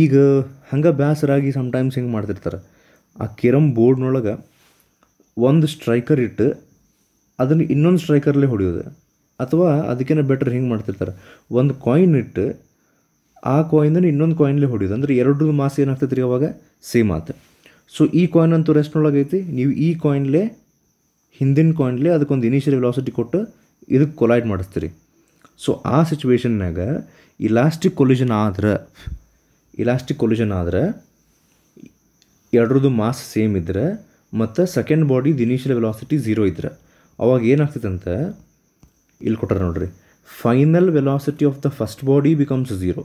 ಈಗ ಹಂಗೆ ಬೇಸರಾಗಿ ಸಮ್ಟೈಮ್ಸ್ ಹಿಂಗೆ ಮಾಡ್ತಿರ್ತಾರೆ, ಆ ಕೇರಮ್ ಬೋರ್ಡ್ನೊಳಗೆ ಒಂದು ಸ್ಟ್ರೈಕರ್ ಇಟ್ಟು ಅದನ್ನು ಇನ್ನೊಂದು ಸ್ಟ್ರೈಕರ್ಲೇ ಹೊಡೆಯೋದು, ಅಥವಾ ಅದಕ್ಕೇನೆ ಬೆಟರ್ ಹಿಂಗೆ ಮಾಡ್ತಿರ್ತಾರೆ, ಒಂದು ಕಾಯಿನ್ ಇಟ್ಟು ಆ ಕಾಯಿನನ್ನು ಇನ್ನೊಂದು ಕಾಯಿನ್ಲೇ ಹೊಡೆಯೋದು. ಅಂದರೆ ಎರಡರದ್ದು ಮಾಸ್ ಏನಾಗ್ತೈತೆ ರೀ ಅವಾಗ ಸೇಮ್ ಆತ. ಸೊ ಈ ಕಾಯಿನ್ ಅಂತೂ ರೆಸ್ಟ್ನೊಳಗೆ ಐತಿ, ನೀವು ಈ ಕಾಯಿನ್ಲೇ ಹಿಂದಿನ ಕಾಯಿನ್ಲೇ ಅದಕ್ಕೊಂದು ಇನಿಷಿಯಲ್ ವೆಲಾಸಿಟಿ ಕೊಟ್ಟು ಇದಕ್ಕೆ ಕೊಲೈಡ್ ಮಾಡಿಸ್ತೀರಿ. ಸೊ ಆ ಸಿಚುವೇಶನ್ನಾಗ ಇಲಾಸ್ಟಿಕ್ ಕೊಲಿಷನ್ ಆದ್ರೆ ಎರಡರದ್ದು ಮಾಸ್ ಸೇಮ್ ಇದ್ದರೆ ಮತ್ತು ಸೆಕೆಂಡ್ ಬಾಡಿದು ಇನಿಷಿಯಲ್ ವೆಲಾಸಿಟಿ 0 ಇದ್ರೆ, ಅವಾಗ ಏನಾಗ್ತೈತೆ ಅಂತ ಇಲ್ಲಿ ಕೊಟ್ಟಾರೆ ನೋಡ್ರಿ. Final velocity of the first body becomes 0,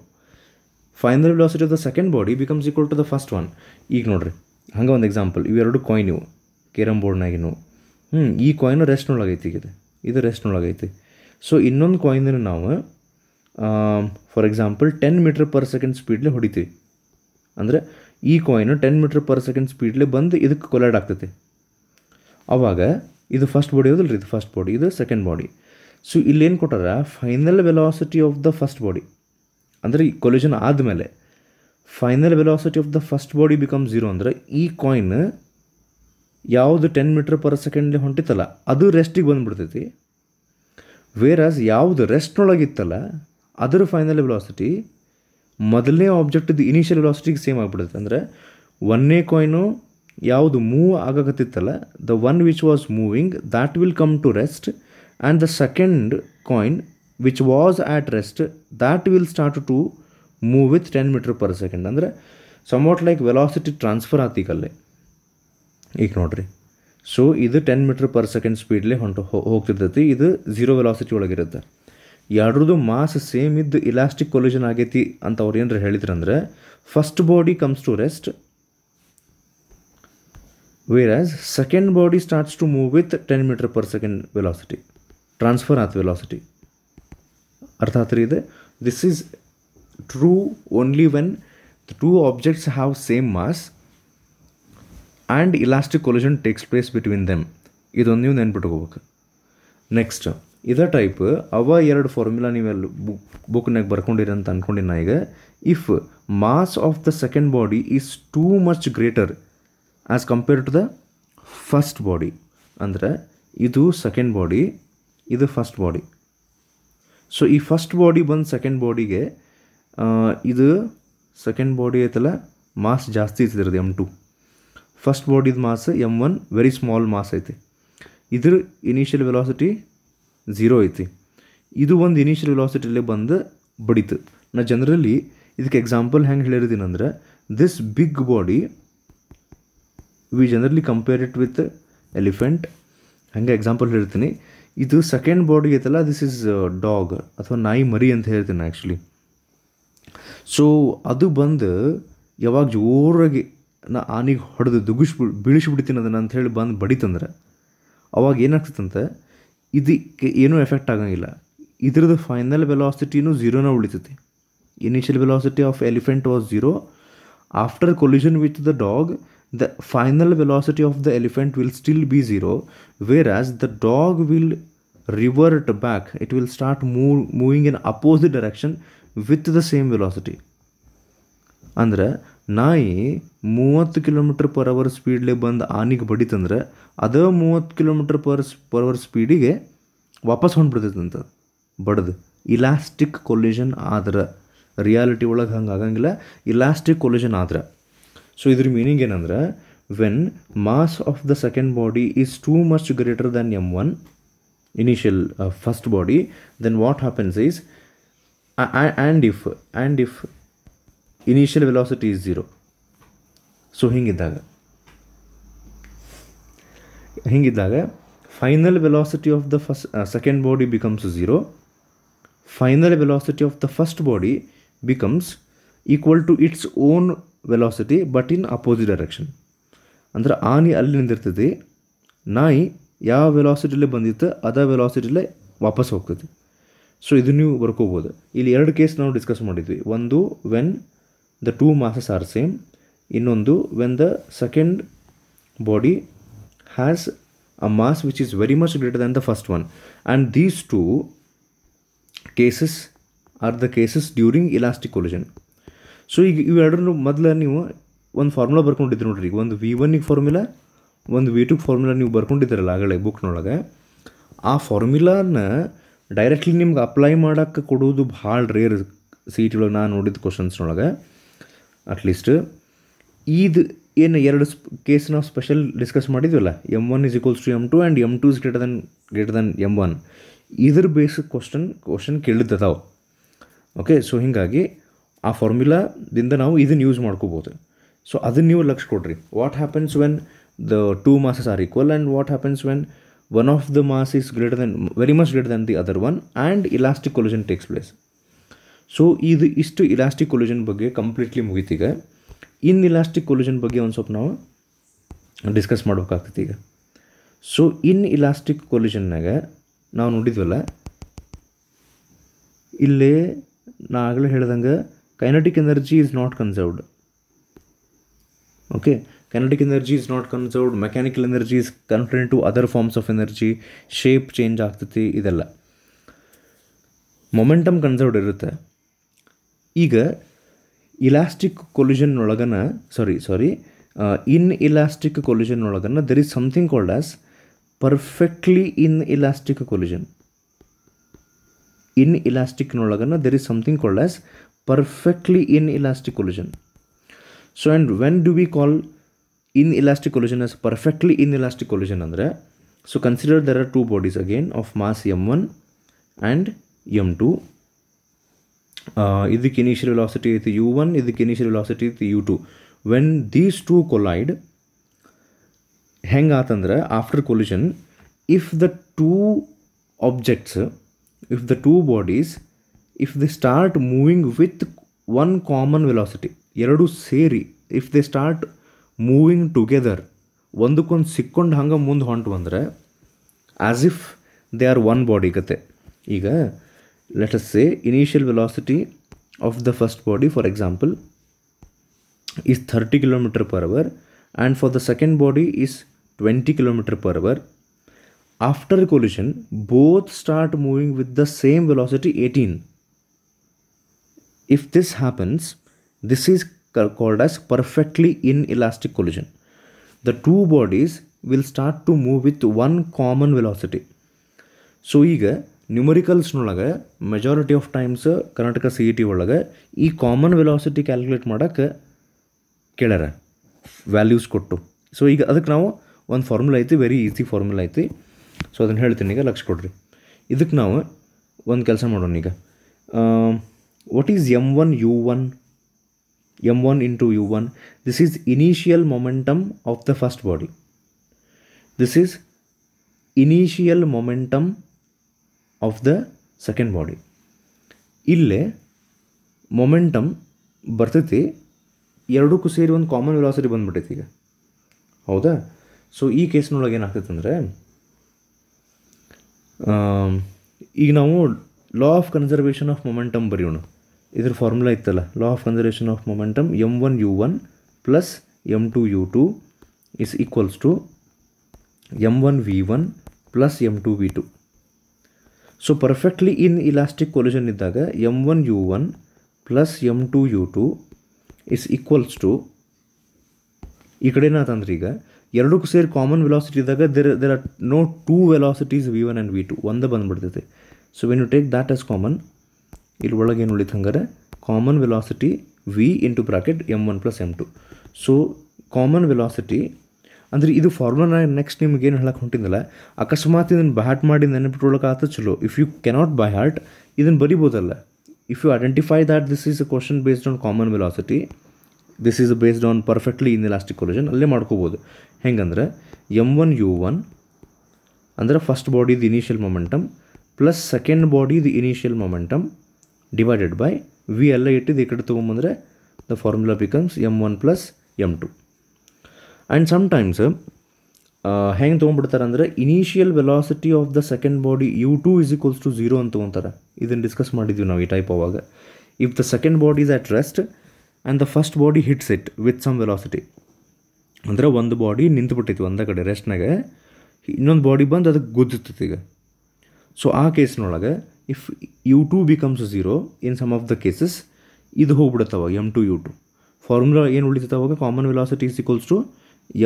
final velocity of the second body becomes equal to the first one. ಈಗ ನೋಡ್ರಿ, ಹಂಗೆ ಒಂದು ಎಕ್ಸಾಂಪಲ್, ಇವೆರಡು ಕಾಯಿನ್ ಇವು ಕೇರಮ್ ಬೋರ್ಡ್ನಾಗಿನೂ, ಈ ಕಾಯಿನ್ ರೆಸ್ಟ್ನೊಳಗೈತಿ, ಇದು ರೆಸ್ಟ್ನೊಳಗೈತಿ. ಸೊ ಇನ್ನೊಂದು ಕಾಯಿನನ್ನು ನಾವು ಫಾರ್ ಎಕ್ಸಾಂಪಲ್ 10 m/s ಸ್ಪೀಡ್ಲೆ ಹೊಡಿತೀವಿ. ಅಂದರೆ ಈ ಕಾಯಿನ್ 10 m/s ಸ್ಪೀಡ್ಲೆ ಬಂದು ಇದಕ್ಕೆ ಕೊಲೈಡ್ ಆಗ್ತೈತಿ. ಆವಾಗ ಇದು ಫಸ್ಟ್ ಬಾಡಿ ಹೋದಲ್ಲ ರೀ, ಇದು ಫಸ್ಟ್ ಬಾಡಿ, ಇದು ಸೆಕೆಂಡ್ ಬಾಡಿ. ಸೊ ಇಲ್ಲೇನು ಕೊಟ್ಟಾರ, final velocity of the first body, ಅಂದರೆ ಈ ಕೊಲಿಷನ್ ಆದಮೇಲೆ final velocity of the first body become 0 ಅಂದರೆ ಈ ಕಾಯಿನ್ ಯಾವುದು 10 m/s ಹೊಂಟಿತ್ತಲ್ಲ ಅದು ರೆಸ್ಟಿಗೆ ಬಂದುಬಿಡ್ತೈತಿ. ವೇರಾಸ್ ಯಾವುದು ರೆಸ್ಟ್ನೊಳಗಿತ್ತಲ್ಲ ಅದರ ಫೈನಲ್ ವೆಲಾಸಿಟಿ ಮೊದಲನೇ ಆಬ್ಜೆಕ್ಟ್ದು ಇನಿಷಿಯಲ್ ವೆಲಾಸಿಟಿಗೆ ಸೇಮ್ ಆಗಿಬಿಡುತ್ತೆ. ಅಂದರೆ ಒಂದನೇ ಕಾಯಿನು ಯಾವುದು ಮೂವ್ ಆಗಕತ್ತಿತ್ತಲ್ಲ, the one which was moving that will come to rest, and the second coin which was at rest that will start to move with 10 m/s. ಅಂದರೆ somewhat like velocity transfer ಆತೀಗಲ್ಲೇ. ಈಗ ನೋಡ್ರಿ, so ಇದು 10 m/s ಸ್ಪೀಡ್ಲೇ ಹೋಗ್ತಿರ್ತೈತಿ, ಇದು 0 velocity ಒಳಗಿರುತ್ತೆ. ಎರಡರದ್ದು mass same ಇದ್ದು ಇಲಾಸ್ಟಿಕ್ ಕೊಲಿಷನ್ ಆಗೈತಿ ಅಂತ ಅವ್ರು ಏನಾರು ಹೇಳಿದ್ರಂದ್ರೆ, first body comes to rest, whereas second body starts to move with 10 m/s velocity, transfer ಆತ ವೆಲಾಸಿಟಿ. ಅರ್ಥ ಆತ್ರಿ ಇದೆ. This is true only when the two objects have same mass and elastic collision takes place between them. ಇದೊಂದು ನೀವು ನೆನ್ಪಿಟ್ಕೋಬೇಕು. Next ಇದೇ type ಎರಡು formula ನೀವೆಲ್ಲ ಬುಕ್ನಾಗ ಬರ್ಕೊಂಡಿರಿ ಅಂತ ಅಂದ್ಕೊಂಡಿನ. ಈಗ if mass of the second body is too much greater as compare to the first body, ಅಂದರೆ ಇದು ಸೆಕೆಂಡ್ ಬಾಡಿ, ಇದು ಫಸ್ಟ್ ಬಾಡಿ. ಸೊ ಈ ಫಸ್ಟ್ ಬಾಡಿ ಬಂದು ಸೆಕೆಂಡ್ ಬಾಡಿಗೆ ಇದು ಸೆಕೆಂಡ್ ಬಾಡಿ ಐತಲ್ಲ ಮಾಸ್ ಜಾಸ್ತಿ ಐತಿದ್ರದ್ದು M2. ಫಸ್ಟ್ ಬಾಡಿದ mass M1 very small mass ಐತಿ. ಇದ್ರ ಇನಿಷಿಯಲ್ ವೆಲಾಸಿಟಿ 0 ಐತಿ. ಇದು ಒಂದು ಇನಿಷಿಯಲ್ ವೆಲಾಸಿಟಿಲೇ ಬಂದು ಬಡಿತು. ನಾ ಜನರಲಿ ಇದಕ್ಕೆ ಎಕ್ಸಾಂಪಲ್ ಹೆಂಗೆ ಹೇಳಿರ್ತೀನಿ ಅಂದ್ರೆ, this big body we generally compare it with elephant. ಹಾಗೆ ಎಕ್ಸಾಂಪಲ್ ಹೇಳ್ತೀನಿ. ಇದು ಸೆಕೆಂಡ್ ಬಾಡಿ ಐತಲ್ಲ, ದಿಸ್ ಇಸ್ ಡಾಗ್ ಅಥವಾ ನಾಯಿ ಮರಿ ಅಂತ ಹೇಳ್ತೀನಿ ಆ್ಯಕ್ಚುಲಿ. ಸೊ ಅದು ಬಂದು ಯಾವಾಗ ಜೋರಾಗಿ ನಾ ಆನಿಗೆ ಹೊಡೆದು ಬೀಳಿಸ್ಬಿಡ್ತೀನಿ ಅದನ್ನು ಅಂತ ಹೇಳಿ ಬಂದು ಬಡಿತಂದ್ರೆ ಅವಾಗ ಏನಾಗ್ತದಂತೆ, ಇದಕ್ಕೆ ಏನೂ ಎಫೆಕ್ಟ್ ಆಗಂಗಿಲ್ಲ. ಇದ್ರದ್ದು ಫೈನಲ್ ವೆಲಾಸಿಟಿನೂ 0ನ ಉಳಿತೈತಿ. Initial velocity of elephant was 0. After collision with the dog, the final velocity of the elephant will still be 0, whereas the dog will revert back. It will start moving in opposite direction with the same velocity. ಅಂದ್ರೆ ನಾಯಿ 30 km/h ಸ್ಪೀಡ್ಲೆ ಬಂದು ಆನಿಗೆ ಬಡಿತಂದ್ರೆ ಅದೇ 30 km/h ಸ್ಪೀಡಿಗೆ ವಾಪಸ್ ಹೊಂಟ್ಬಿಡ್ತೈತಂತ ಬಡ್ದು. Elastic collision ಆದ್ರೆ, reality ಒಳಗೆ ಹಂಗೆ ಆಗಂಗಿಲ್ಲ, ಇಲಾಸ್ಟಿಕ್ ಕೊಲಿಷನ್ ಆದ್ರೆ. ಸೊ ಇದ್ರ ಮೀನಿಂಗ್ ಏನಂದ್ರೆ, when mass of the second body is too much greater than M1 initial first body, then what happens is and if initial velocity is 0. So ಹಿಂಗಿದ್ದಾಗ final velocity of the second body becomes 0. Final velocity of the first body becomes equal to its own velocity but in opposite direction. ಅಂದ್ರೆ ಆನಿ ಅಲ್ಲಿ ನಿಂದಿರ್ತೈತಿ, ನಾಯಿ ಯಾವ ವೆಲಾಸಿಟಿಲೇ ಬಂದಿತ್ತು ಅದೇ ವೆಲಾಸಿಟಿಲೇ ವಾಪಸ್ ಹೋಗ್ತೈತಿ. So ಇದು ನೀವು ಬರ್ಕೋಬೋದು. ಇಲ್ಲಿ 2 ಕೇಸ್ ನಾವು ಡಿಸ್ಕಸ್ ಮಾಡಿದ್ವಿ. ಒಂದು when the two masses are same, ಇನ್ನೊಂದು when the second body has a mass which is very much greater than the first one. And these two cases are the cases during elastic collision. So ಈಗ ಇವೆರಡರೂ ಮೊದಲು ನೀವು ಒಂದು formula ಬರ್ಕೊಂಡಿದ್ರಿ ನೋಡ್ರಿ. ಈಗ ಒಂದು V1ಗೆ formula, ಒಂದು V2ಗೆ ಫಾರ್ಮುಲಾ ನೀವು ಬರ್ಕೊಂಡಿದ್ದೀರಲ್ಲ ಆಗಲೇ ಬುಕ್ನೊಳಗೆ. ಆ ಫಾರ್ಮುಲಾನ ಡೈರೆಕ್ಟ್ಲಿ ನಿಮ್ಗೆ ಅಪ್ಲೈ ಮಾಡೋಕ್ಕೆ ಕೊಡೋದು ಭಾಳ ರೇರ್ CET ಒಳಗೆ ನಾನು ನೋಡಿದ ಕ್ವಶನ್ಸ್ನೊಳಗೆ. ಅಟ್ಲೀಸ್ಟ್ ಇದು ಏನು 2 ಕೇಸ್ ನಾವು ಸ್ಪೆಷಲ್ ಡಿಸ್ಕಸ್ ಮಾಡಿದ್ವಲ್ಲ, M1 = M2 ಆ್ಯಂಡ್ M2 is greater than M1, ಇದ್ರ ಬೇಸಿಕ್ ಕ್ವಶನ್ ಕೇಳಿದ್ದದಾವೆ. ಓಕೆ, ಸೊ ಹೀಗಾಗಿ ಆ ಫಾರ್ಮುಲಾದಿಂದ ನಾವು ಇದನ್ನು ಯೂಸ್ ಮಾಡ್ಕೋಬೋದು. ಸೊ ಅದನ್ನು ನೀವು ಲಕ್ಷ್ಯ ಕೊಡ್ರಿ. What happens when the two masses are equal and what happens when one of the mass is very much greater than the other one and elastic collision takes place. So ಇಷ್ಟು elastic collision ಬಗ್ಗೆ completely ಮುಗೀತೀಗ. In elastic collision ಬಗ್ಗೆ ಒಂದು ಸ್ವಲ್ಪ ನಾವು discuss ಮಾಡ್ಬೇಕಾಗ್ತೈತಿ ಈಗ. So in elastic ಕೊಲಿಷನ್ನಾಗ ನಾವು ನೋಡಿದ್ವಲ್ಲ, ಇಲ್ಲೇ ನಾ ಆಗಲೇ ಹೇಳ್ದಂಗೆ kinetic energy is not conserved. Okay, kinetic energy is not conserved, mechanical energy is converted to other forms of energy, shape change ಆಗ್ತೈತಿ, ಇದೆಲ್ಲ. ಮೊಮೆಂಟಮ್ ಕನ್ಸರ್ವ್ಡ್ ಇರುತ್ತೆ. ಈಗ ಇಲಾಸ್ಟಿಕ್ ಕೊಲಿಷನ್ ಒಳಗನ ಇನ್ ಇಲಾಸ್ಟಿಕ್ ಕೊಲಿಷನ್ ಒಳಗನ there is something called as perfectly in elastic collision. ಇನ್ ಇಲಾಸ್ಟಿಕ್ನೊಳಗನ there is something called as perfectly inelastic collision. So and when do we call inelastic collision as perfectly inelastic collision andre, so consider there are two bodies again of mass M1 and M2. ಇದಕ್ಕೆ initial velocity is U1, ಇದಕ್ಕೆ initial velocity is U2. When these two collide, ಹೆಂಗಾತಂದ್ರೆ after collision, if the two objects, if the two bodies, if they start moving with one common velocity, ಎರಡು ಸೇರಿ if they start moving together, ಒಂದಕ್ಕೊಂದು ಸಿಕ್ಕೊಂಡು ಹಂಗೆ ಮುಂದೆ ಹೊಂಟು ಬಂದರೆ as if they are one body ಕತೆ. ಈಗ let us say initial velocity of the first body, for example, is 30 km/h and for the second body is 20 km/h. After collision, both start moving with the same velocity 18. If this happens, this is called as perfectly inelastic collision. The two bodies will start to move with one common velocity. So ಈಗ ನ್ಯೂಮರಿಕಲ್ಸ್ನೊಳಗೆ majority of times Karnataka C E T ಒಳಗೆ ಈ common velocity calculate ಮಾಡೋಕ್ಕೆ ಕೇಳ್ಯಾರ values ಕೊಟ್ಟು. So ಈಗ ಅದಕ್ಕೆ ನಾವು ಒಂದು ಫಾರ್ಮುಲಾ ಐತಿ, ವೆರಿ ಈಸಿ ಫಾರ್ಮುಲಾ ಐತಿ. ಸೊ ಅದನ್ನು ಹೇಳ್ತೀನಿ, ಈಗ ಲಕ್ಷ ಕೊಡ್ರಿ. ಇದಕ್ಕೆ ನಾವು ಒಂದು ಕೆಲಸ ಮಾಡೋಣ. ಈಗ what is m1 into u1? This is initial momentum of the first body. This is initial momentum of the second body. ಇಲ್ಲೇ ಮೊಮೆಂಟಮ್ ಬರ್ತೈತಿ, ಎರಡಕ್ಕೂ ಸೇರಿ ಒಂದು ಕಾಮನ್ ವೆಲಾಸಿಟಿ ಬಂದ್ಬಿಟ್ಟೈತಿ ಈಗ, ಹೌದಾ? ಸೊ ಈ ಕೇಸ್ನೊಳಗೆ ಏನಾಗ್ತೈತೆ ಅಂದರೆ, ಈಗ ನಾವು law of conservation of momentum ಬರೆಯೋಣ. ಇದ್ರ ಫಾರ್ಮುಲಾ ಇತ್ತಲ್ಲ, law of conservation of momentum m1 u1 plus m2 u2 is equals to m1 v1 plus m2 v2. So perfectly in elastic collision ಇದ್ದಾಗ m1 u1 plus m2 u2 is equals to, ಈ ಕಡೆ ಏನಾತಂದ್ರೆ ಈಗ ಎರಡಕ್ಕೂ ಸೇರಿ common velocity ಇದ್ದಾಗ there are no two velocities v1 and v2, ಒಂದೇ ಬಂದುಬಿಡ್ತೈತೆ. So when you take that as common, ಇಲ್ಲಿ ಒಳಗೆ ಏನು ಉಳಿತು ಹಂಗಾರೆ common velocity v into bracket m1 plus m2. So common velocity ಅಂದರೆ ಇದು ಫಾರ್ಮುಲಾ ನೆಕ್ಸ್ಟ್ ನಿಮ್ಗೆ ಏನು ಹೇಳಕ್ಕೆ ಹೊಂಟಿದ್ದಲ್ಲ, ಅಕಸ್ಮಾತ್ ಇದನ್ನು ಬೈ ಮಾಡಿ ನೆನಪಿಟ್ಕೊಳ್ಳೋಕೆ ಆತ ಚಲೋ. If you cannot by heart ಇದನ್ನು ಬರಿಬೋದಲ್ಲ. If you identify that this is a question based on common velocity, this is based on perfectly in elastic collision, ಅಲ್ಲೇ ಮಾಡ್ಕೋಬೋದು. ಹೆಂಗಂದ್ರೆ m1 u1 ಅಂದರೆ ಫಸ್ಟ್ ಬಾಡಿದು ಇನಿಷಿಯಲ್ ಮೊಮೆಂಟಮ್ ಪ್ಲಸ್ ಸೆಕೆಂಡ್ ಬಾಡಿದು initial momentum divided by v ಎಲ್ಲ ಇಟ್ಟಿದ್ದು ಈ ಕಡೆ ತೊಗೊಂಬಂದರೆ the formula becomes m1 plus m2. And sometimes ಹೆಂಗೆ ತೊಗೊಂಡ್ಬಿಡ್ತಾರೆ ಅಂದರೆ initial velocity of the second body u2 is equals to 0 ಅಂತ ತೊಗೊತಾರೆ. ಇದನ್ನು ಡಿಸ್ಕಸ್ ಮಾಡಿದ್ವಿ ನಾವು ಈ ಟೈಪ್ ಅವಾಗ. If the second body is at rest and the first body hits it with some velocity, ಅಂದರೆ ಒಂದು ಬಾಡಿ ನಿಂತುಬಿಟ್ಟೈತಿ ಒಂದೇ ಕಡೆ ರೆಸ್ಟ್ನಾಗ, ಇನ್ನೊಂದು ಬಾಡಿ ಬಂದು ಅದಕ್ಕೆ ಗುದ್ದಿರ್ತೈತಿ ಈಗ. ಸೊ ಆ ಕೇಸ್ನೊಳಗೆ if u2 becomes 0 in some of the cases, ಇದು ಹೋಗ್ಬಿಡುತ್ತವ m2 u2. ಫಾರ್ಮುಲಾ ಏನು ಉಳಿತೈತೆ ಅವಾಗ, common velocity is equals to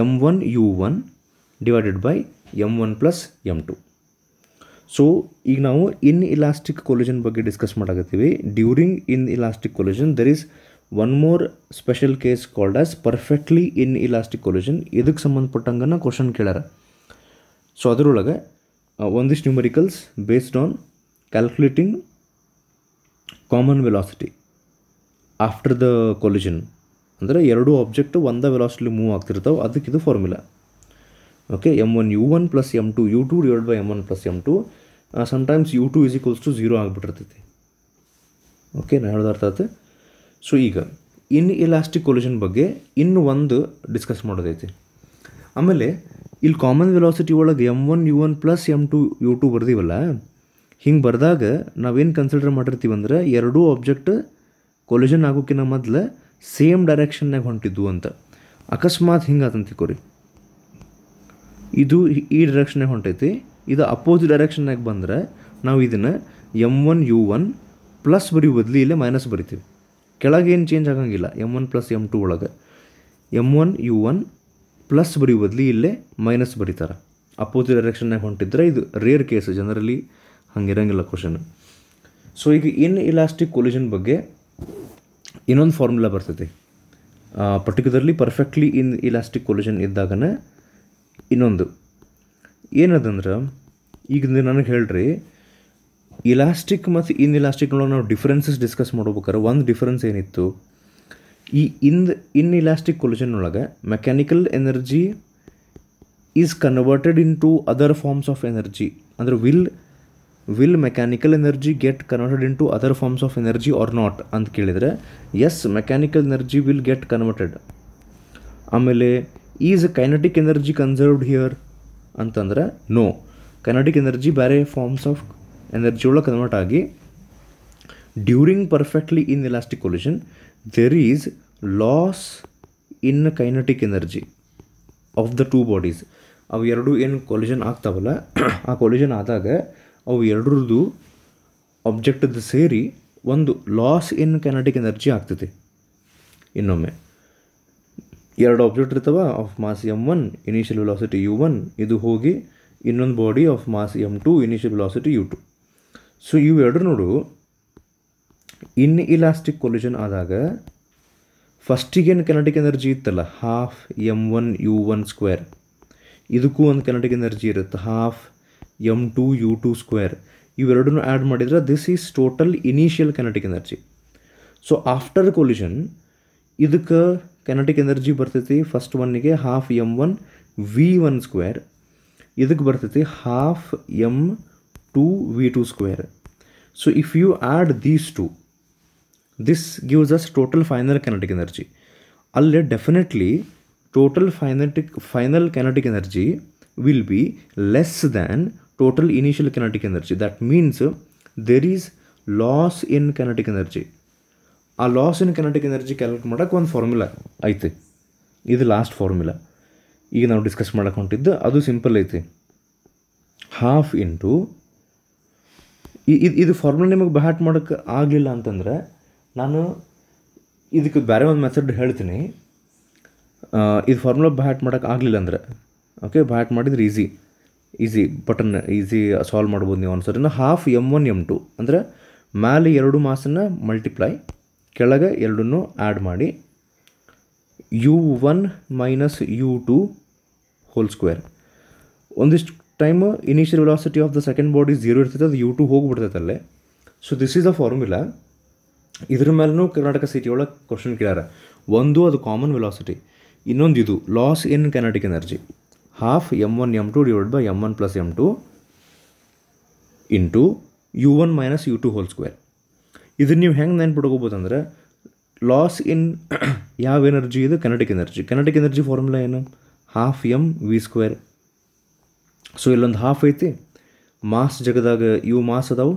m1 u1 divided by m1 plus m2. So ಈಗ ನಾವು ಇನ್ ಇಲಾಸ್ಟಿಕ್ ಕೊಲಿಷನ್ ಬಗ್ಗೆ ಡಿಸ್ಕಸ್ ಮಾಡಾಕತ್ತೀವಿ. During in elastic collision there is one more special case called as perfectly in elastic collision. ಇದಕ್ಕೆ ಸಂಬಂಧಪಟ್ಟಂಗೆ question ಕೇಳ್ಯಾರ. So ಅದರೊಳಗೆ ಒಂದಿಷ್ಟು numericals based on calculating common velocity after the collision, ಅಂದರೆ ಎರಡೂ ಆಬ್ಜೆಕ್ಟ್ ಒಂದೇ ವೆಲಾಸಿಟಿ ಮೂವ್ ಆಗ್ತಿರ್ತಾವೆ, ಅದಕ್ಕೆ ಇದು formula. Okay, m1 u1 plus m2 u2 divide by m1 plus m2. Sometimes u2 is equals to 0 ಆಗಿಬಿಟ್ಟಿರ್ತೈತಿ. ಓಕೆ, ನಾನು ಹೇಳ್ದ ಅರ್ಥ ಆಯ್ತು. ಸೊ ಈಗ ಇನ್ ಇಲಾಸ್ಟಿಕ್ ಕೊಲಿಷನ್ ಬಗ್ಗೆ ಇನ್ನೂ ಒಂದು ಡಿಸ್ಕಸ್ ಮಾಡೋದೈತಿ. ಆಮೇಲೆ ಇಲ್ಲಿ ಕಾಮನ್ ವೆಲಾಸಿಟಿ ಒಳಗೆ m1 u1 plus m2 u2 ಬರ್ದೀವಲ್ಲ, ಹಿಂಗೆ ಬರೆದಾಗ ನಾವೇನು ಕನ್ಸಿಡರ್ ಮಾಡಿರ್ತೀವಿ ಅಂದರೆ ಎರಡೂ ಆಬ್ಜೆಕ್ಟ್ ಕೊಲಿಷನ್ ಆಗೋಕ್ಕಿಂತ ಮೊದಲು ಸೇಮ್ ಡೈರೆಕ್ಷನ್ನಾಗ ಹೊಂಟಿದ್ವು ಅಂತ. ಅಕಸ್ಮಾತ್ ಹಿಂಗೆ ಆತಂತಿಕೋರಿ, ಇದು ಈ ಡೈರೆಕ್ಷನ್ನಾಗ ಹೊಂಟೈತಿ, ಇದು ಅಪೋಸಿಟ್ ಡೈರೆಕ್ಷನ್ನಾಗ ಬಂದರೆ ನಾವು ಇದನ್ನು m1 u1 ಪ್ಲಸ್ ಬರೀ ಬದಲಿ ಇಲ್ಲೇ ಮೈನಸ್ ಬರಿತೀವಿ. ಕೆಳಗೆ ಏನು ಚೇಂಜ್ ಆಗಂಗಿಲ್ಲ. m1 ಪ್ಲಸ್ m2 ಒಳಗೆ m1 u1 ಪ್ಲಸ್ ಬರೀ ಬದಲಿ ಇಲ್ಲೇ ಮೈನಸ್ ಬರೀತಾರೆ. ಅಪೋಸಿಟ್ ಡೈರೆಕ್ಷನ್ನಾಗ ಹೊಂಟಿದ್ರೆ ಇದು ರೇರ್ ಕೇಸ್, ಜನರಲಿ ಹಂಗಿರಂಗಿಲ್ಲ ಕ್ವಶನ್. ಸೊ ಈಗ ಇನ್ ಇಲಾಸ್ಟಿಕ್ ಕೊಲಿಷನ್ ಬಗ್ಗೆ ಇನ್ನೊಂದು ಫಾರ್ಮುಲಾ ಬರ್ತೈತಿ. ಪರ್ಟಿಕ್ಯುಲರ್ಲಿ ಪರ್ಫೆಕ್ಟ್ಲಿ ಇನ್ ಇಲಾಸ್ಟಿಕ್ ಕೊಲಿಷನ್ ಇದ್ದಾಗನೇ ಇನ್ನೊಂದು ಏನದಂದ್ರೆ, ಈಗ ನನಗೆ ಹೇಳ್ರಿ, ಇಲಾಸ್ಟಿಕ್ ಮತ್ತು ಇನ್ ಇಲಾಸ್ಟಿಕ್ನೊಳಗೆ ನಾವು ಡಿಫ್ರೆನ್ಸಸ್ ಡಿಸ್ಕಸ್ ಮಾಡ್ಬೇಕಾರೆ ಒಂದು ಡಿಫ್ರೆನ್ಸ್ ಏನಿತ್ತು, ಈ ಇನ್ ಇಲಾಸ್ಟಿಕ್ ಕೊಲಿಷನ್ ಒಳಗೆ mechanical energy is converted into other forms of energy. ಅಂದರೆ will mechanical energy get converted into other forms of energy or not ಅಂತ ಕೇಳಿದರೆ yes, mechanical energy will get converted. ಆಮೇಲೆ is kinetic energy conserved here ಅಂತಂದ್ರೆ no, kinetic energy ಬೇರೆ forms of energy ಒಳಗೆ convert ಆಗಿ during perfectly in elastic collision there is loss in kinetic energy of the two bodies. ಅವು ಎರಡು ಏನು collision ಆಗ್ತಾವಲ್ಲ, ಆ collision ಆದಾಗ ಅವು ಎರಡರದ್ದು ಆಬ್ಜೆಕ್ಟದ್ದು ಸೇರಿ ಒಂದು ಲಾಸ್ ಇನ್ ಕೈನೆಟಿಕ್ ಎನರ್ಜಿ ಆಗ್ತೈತಿ. ಇನ್ನೊಮ್ಮೆ ಎರಡು ಆಬ್ಜೆಕ್ಟ್ ಇರ್ತವೆ of mass m1, initial velocity u1, ಇದು ಹೋಗಿ ಇನ್ನೊಂದು body of mass m2 initial velocity u2. So ಇವೆರಡು ನೋಡು ಇನ್ ಇಲಾಸ್ಟಿಕ್ ಕೊಲಿಷನ್ ಆದಾಗ ಫಸ್ಟಿಗೇನು ಕೆನೆಟಿಕ್ ಎನರ್ಜಿ ಇತ್ತಲ್ಲ ಹಾಫ್ m1u1 ಸ್ಕ್ವೇರ್, ಇದಕ್ಕೂ ಒಂದು ಕೆನೆಟಿಕ್ ಎನರ್ಜಿ ಇರುತ್ತೆ ಹಾಫ್ m2u2 ಸ್ಕ್ವೇರ್. ಇವೆರಡನ್ನೂ ಆ್ಯಡ್ ಮಾಡಿದ್ರೆ this is total initial kinetic energy. So after collision ಇದಕ್ಕೆ ಕೆನೆಟಿಕ್ ಎನರ್ಜಿ ಬರ್ತೈತಿ ಫಸ್ಟ್ ಒನ್ನಿಗೆ ಹಾಫ್ m1 v1 ಸ್ಕ್ವೇರ್, ಇದಕ್ಕೆ ಬರ್ತೈತಿ half m2 v2 square. So if you add these two this gives us total final kinetic energy. ಅಲ್ಲೇ definitely total final kinetic energy will be less than total initial kinetic energy. That means there is loss in kinetic energy. ಆ loss in kinetic energy calculate ಮಾಡೋಕ್ಕೆ ಒಂದು formula ಐತೆ. ಇದು last formula ಈಗ ನಾವು discuss ಮಾಡೋಕೆ ಹೊಂಟಿದ್ದು. ಅದು ಸಿಂಪಲ್ ಐತಿ, ಹಾಫ್ ಇಂಟು ಇದು ಫಾರ್ಮುಲಾ ನಿಮಗೆ ಬ್ಯಾಟ್ ಮಾಡೋಕ್ಕೆ ಆಗಲಿಲ್ಲ ಅಂತಂದರೆ ನಾನು ಇದಕ್ಕೆ ಬೇರೆ ಒಂದು ಮೆಥಡ್ ಹೇಳ್ತೀನಿ. ಇದು ಫಾರ್ಮುಲಾ ಬ್ಯಾಟ್ ಮಾಡೋಕ್ಕೆ ಆಗಲಿಲ್ಲ ಅಂದರೆ ಓಕೆ, ಬ್ಯಾಟ್ ಮಾಡಿದ್ರೆ ಈಸಿ ಬಟನ್ ಈಸಿ ಸಾಲ್ವ್ ಮಾಡ್ಬೋದು ನೀವು ಅನ್ಸೋದ್ರಿಂದ. ಹಾಫ್ m1 m2 ಅಂದರೆ ಮೇಲೆ ಎರಡು ಮಾಸನ್ನು ಮಲ್ಟಿಪ್ಲೈ, ಕೆಳಗೆ ಎರಡನ್ನೂ ಆ್ಯಡ್ ಮಾಡಿ u1 minus u2 whole square. ಒಂದಿಷ್ಟು time initial velocity of the second body 0 ಇರ್ತೈತೆ, ಅದು u2 ಹೋಗಿಬಿಡ್ತೈತಲ್ಲೇ. So this is a formula. ಇದ್ರ ಮೇಲೂ ಕರ್ನಾಟಕ ಸಿಟಿ ಒಳಗೆ ಕ್ವಶನ್ ಕೇಳ್ಯಾರ. ಒಂದು ಅದು ಕಾಮನ್ ವೆಲಾಸಿಟಿ, ಇನ್ನೊಂದು ಇದು loss in kinetic energy. Half m1 m2 divide by m1 plus m2 into u1 minus u2 whole square. ಇದನ್ನು ನೀವು ಹೆಂಗೆ ನೆನ್ಪಿಟ್ಕೋಬೋದು ಅಂದರೆ ಲಾಸ್ ಇನ್ ಯಾವ ಎನರ್ಜಿ ಇದು kinetic energy. Kinetic energy formula ಏನು half m v square. So ಇಲ್ಲೊಂದು half ಐತಿ, mass ಜಗದಾಗ ಇವು ಮಾಸ್ ಅದಾವು,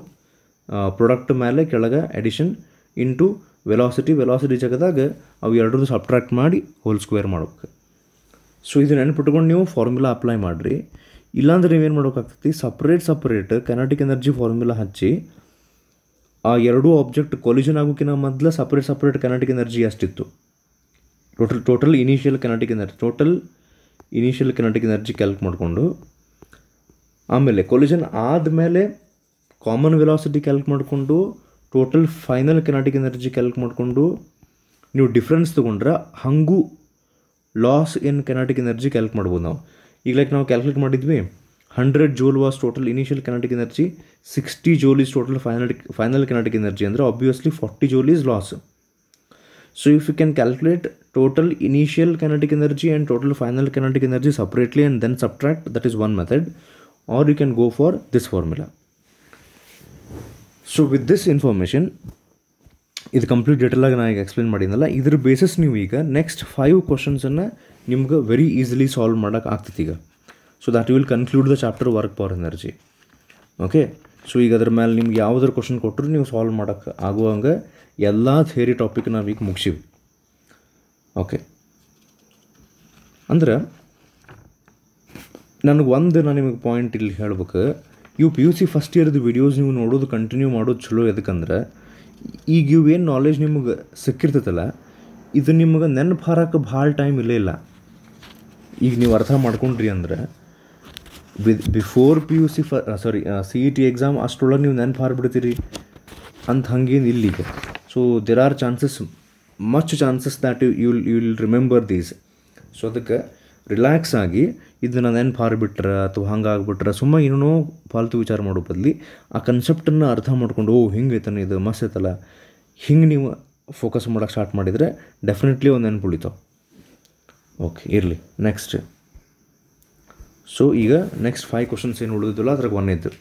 ಪ್ರೊಡಕ್ಟ್ ಮೇಲೆ ಕೆಳಗೆ ಎಡಿಷನ್ ಇಂಟು ವೆಲಾಸಿಟಿ ಜಗದಾಗ ಅವು ಎರಡರದ್ದು ಸಬ್ಟ್ರಾಕ್ಟ್ ಮಾಡಿ ಹೋಲ್ ಸ್ಕ್ವೇರ್ ಮಾಡ್ಬೇಕು. ಸೊ ಇದು ನೆನ್ಪಿಟ್ಕೊಂಡು ನೀವು ಫಾರ್ಮುಲಾ ಅಪ್ಲೈ ಮಾಡಿರಿ. ಇಲ್ಲಾಂದ್ರೆ ನೀವೇನು ಮಾಡ್ಬೇಕಾಗ್ತೈತಿ, ಸಪ್ರೇಟ್ ಕೆನೆಟಿಕ್ ಎನರ್ಜಿ ಫಾರ್ಮುಲಾ ಹಚ್ಚಿ ಆ ಎರಡೂ ಆಬ್ಜೆಕ್ಟ್ ಕೊಲಿಷನ್ ಆಗೋಕ್ಕಿಂತ ಮೊದಲು ಸಪ್ರೇಟ್ ಕೆನೆಟಿಕ್ ಎನರ್ಜಿ ಎಷ್ಟಿತ್ತು, total initial kinetic energy Calc ಮಾಡಿಕೊಂಡು ಆಮೇಲೆ ಕೊಲಿಷನ್ ಆದಮೇಲೆ ಕಾಮನ್ ವೆಲಾಸಿಟಿ ಕ್ಯಾಲ್ಕ್ ಮಾಡಿಕೊಂಡು total final kinetic energy Calc ಮಾಡಿಕೊಂಡು ನೀವು ಡಿಫ್ರೆನ್ಸ್ ತೊಗೊಂಡ್ರೆ ಹಾಗೂ loss in kinetic energy Calc ಮಾಡ್ಬೋದು ನಾವು. ಈಗ ಲೈಕ್ ನಾವು ಕ್ಯಾಲ್ಕುಲೇಟ್ ಮಾಡಿದ್ವಿ 100 joule was total initial kinetic energy, 60 joule is total final kinetic energy ಅಂದರೆ obviously 40 joule is loss. So if you can calculate total initial kinetic energy and total final kinetic energy separately and then subtract, that is one method, or you can go for this formula. So with this information ಇದು complete ಡೀಟೇಲಾಗಿ ನಾನು ಈಗ explain ಮಾಡಿದ್ನಲ್ಲ, ಇದ್ರ basis ನೀವು ಈಗ next 5 ಕ್ವಶನ್ಸನ್ನು ನಿಮ್ಗೆ very easily solve ಮಾಡೋಕೆ ಆಗ್ತೈತಿ ಈಗ. So that you will conclude the chapter work power energy. Okay, so ಈಗ ಅದ್ರ ಮೇಲೆ ನಿಮ್ಗೆ ಯಾವುದ್ರ ಕ್ವಶನ್ ಕೊಟ್ಟರು ನೀವು ಸಾಲ್ವ್ ಮಾಡೋಕ್ಕೆ ಆಗುವಂಗೆ ಎಲ್ಲ ಥಿಯರಿ ಟಾಪಿಕ್ ನಾವು ಈಗ ಮುಗಿಸಿವಿ. ಓಕೆ, ಅಂದ್ರೆ ನಾನು ನಿಮಗೆ ಪಾಯಿಂಟ್ ಇಲ್ಲಿ ಹೇಳ್ಬೇಕು, ಇವು PUC ಫಸ್ಟ್ ಇಯರ್ದು ವೀಡಿಯೋಸ್ ನೀವು ನೋಡೋದು ಕಂಟಿನ್ಯೂ ಮಾಡೋದು ಚಲೋ. ಎದಕ್ಕಂದ್ರೆ ಈಗ ಇವೇನು ನಾಲೆಜ್ ನಿಮಗೆ ಸಿಕ್ಕಿರ್ತೈತಲ್ಲ, ಇದು ನಿಮಗೆ ನೆನಪು ಹಾರಕ್ಕೆ ಭಾಳ ಟೈಮ್ ಇಲ್ಲ. ಈಗ ನೀವು ಅರ್ಥ ಮಾಡ್ಕೊಂಡ್ರಿ ಅಂದ್ರೆ ಬಿಫೋರ್ PUC CET ಎಕ್ಸಾಮ್ ಅಷ್ಟರೊಳಗೆ ನೀವು ನೆನಪು ಹಾರಿಬಿಡ್ತೀರಿ ಅಂತ ಹಂಗೇನು ಇಲ್ಲಿಗ. So there are much chances that you will remember these. So ಅದಕ್ಕೆ ರಿಲ್ಯಾಕ್ಸ್ ಆಗಿ ಇದನ್ನು ನೆನಪು ಹಾರಿಬಿಟ್ರೆ ಅಥವಾ ಹಂಗಾಗ್ಬಿಟ್ರೆ ಸುಮ್ಮನೆ ಏನೋ ಫಾಲ್ತು ವಿಚಾರ ಮಾಡೋ ಬದಲಿ ಆ ಕನ್ಸೆಪ್ಟನ್ನು ಅರ್ಥ ಮಾಡ್ಕೊಂಡು ಹಿಂಗೆ ಐತಾನೆ ಇದು ಮಸ್ತ್ ಐತಲ್ಲ, ಹಿಂಗೆ ನೀವು ಫೋಕಸ್ ಮಾಡೋಕ್ಕೆ ಸ್ಟಾರ್ಟ್ ಮಾಡಿದರೆ ಡೆಫಿನೆಟ್ಲಿ ಒಂದು ನೆನಪು ಉಳಿತಾವೆ. ಓಕೆ, ಇರಲಿ ನೆಕ್ಸ್ಟ್. ಸೊ ಈಗ ನೆಕ್ಸ್ಟ್ 5 ಕ್ವಶನ್ಸ್ ಏನು ಉಳಿದಿಲ್ಲ, ಅದ್ರಾಗ ಒಂದೇದ್ದು.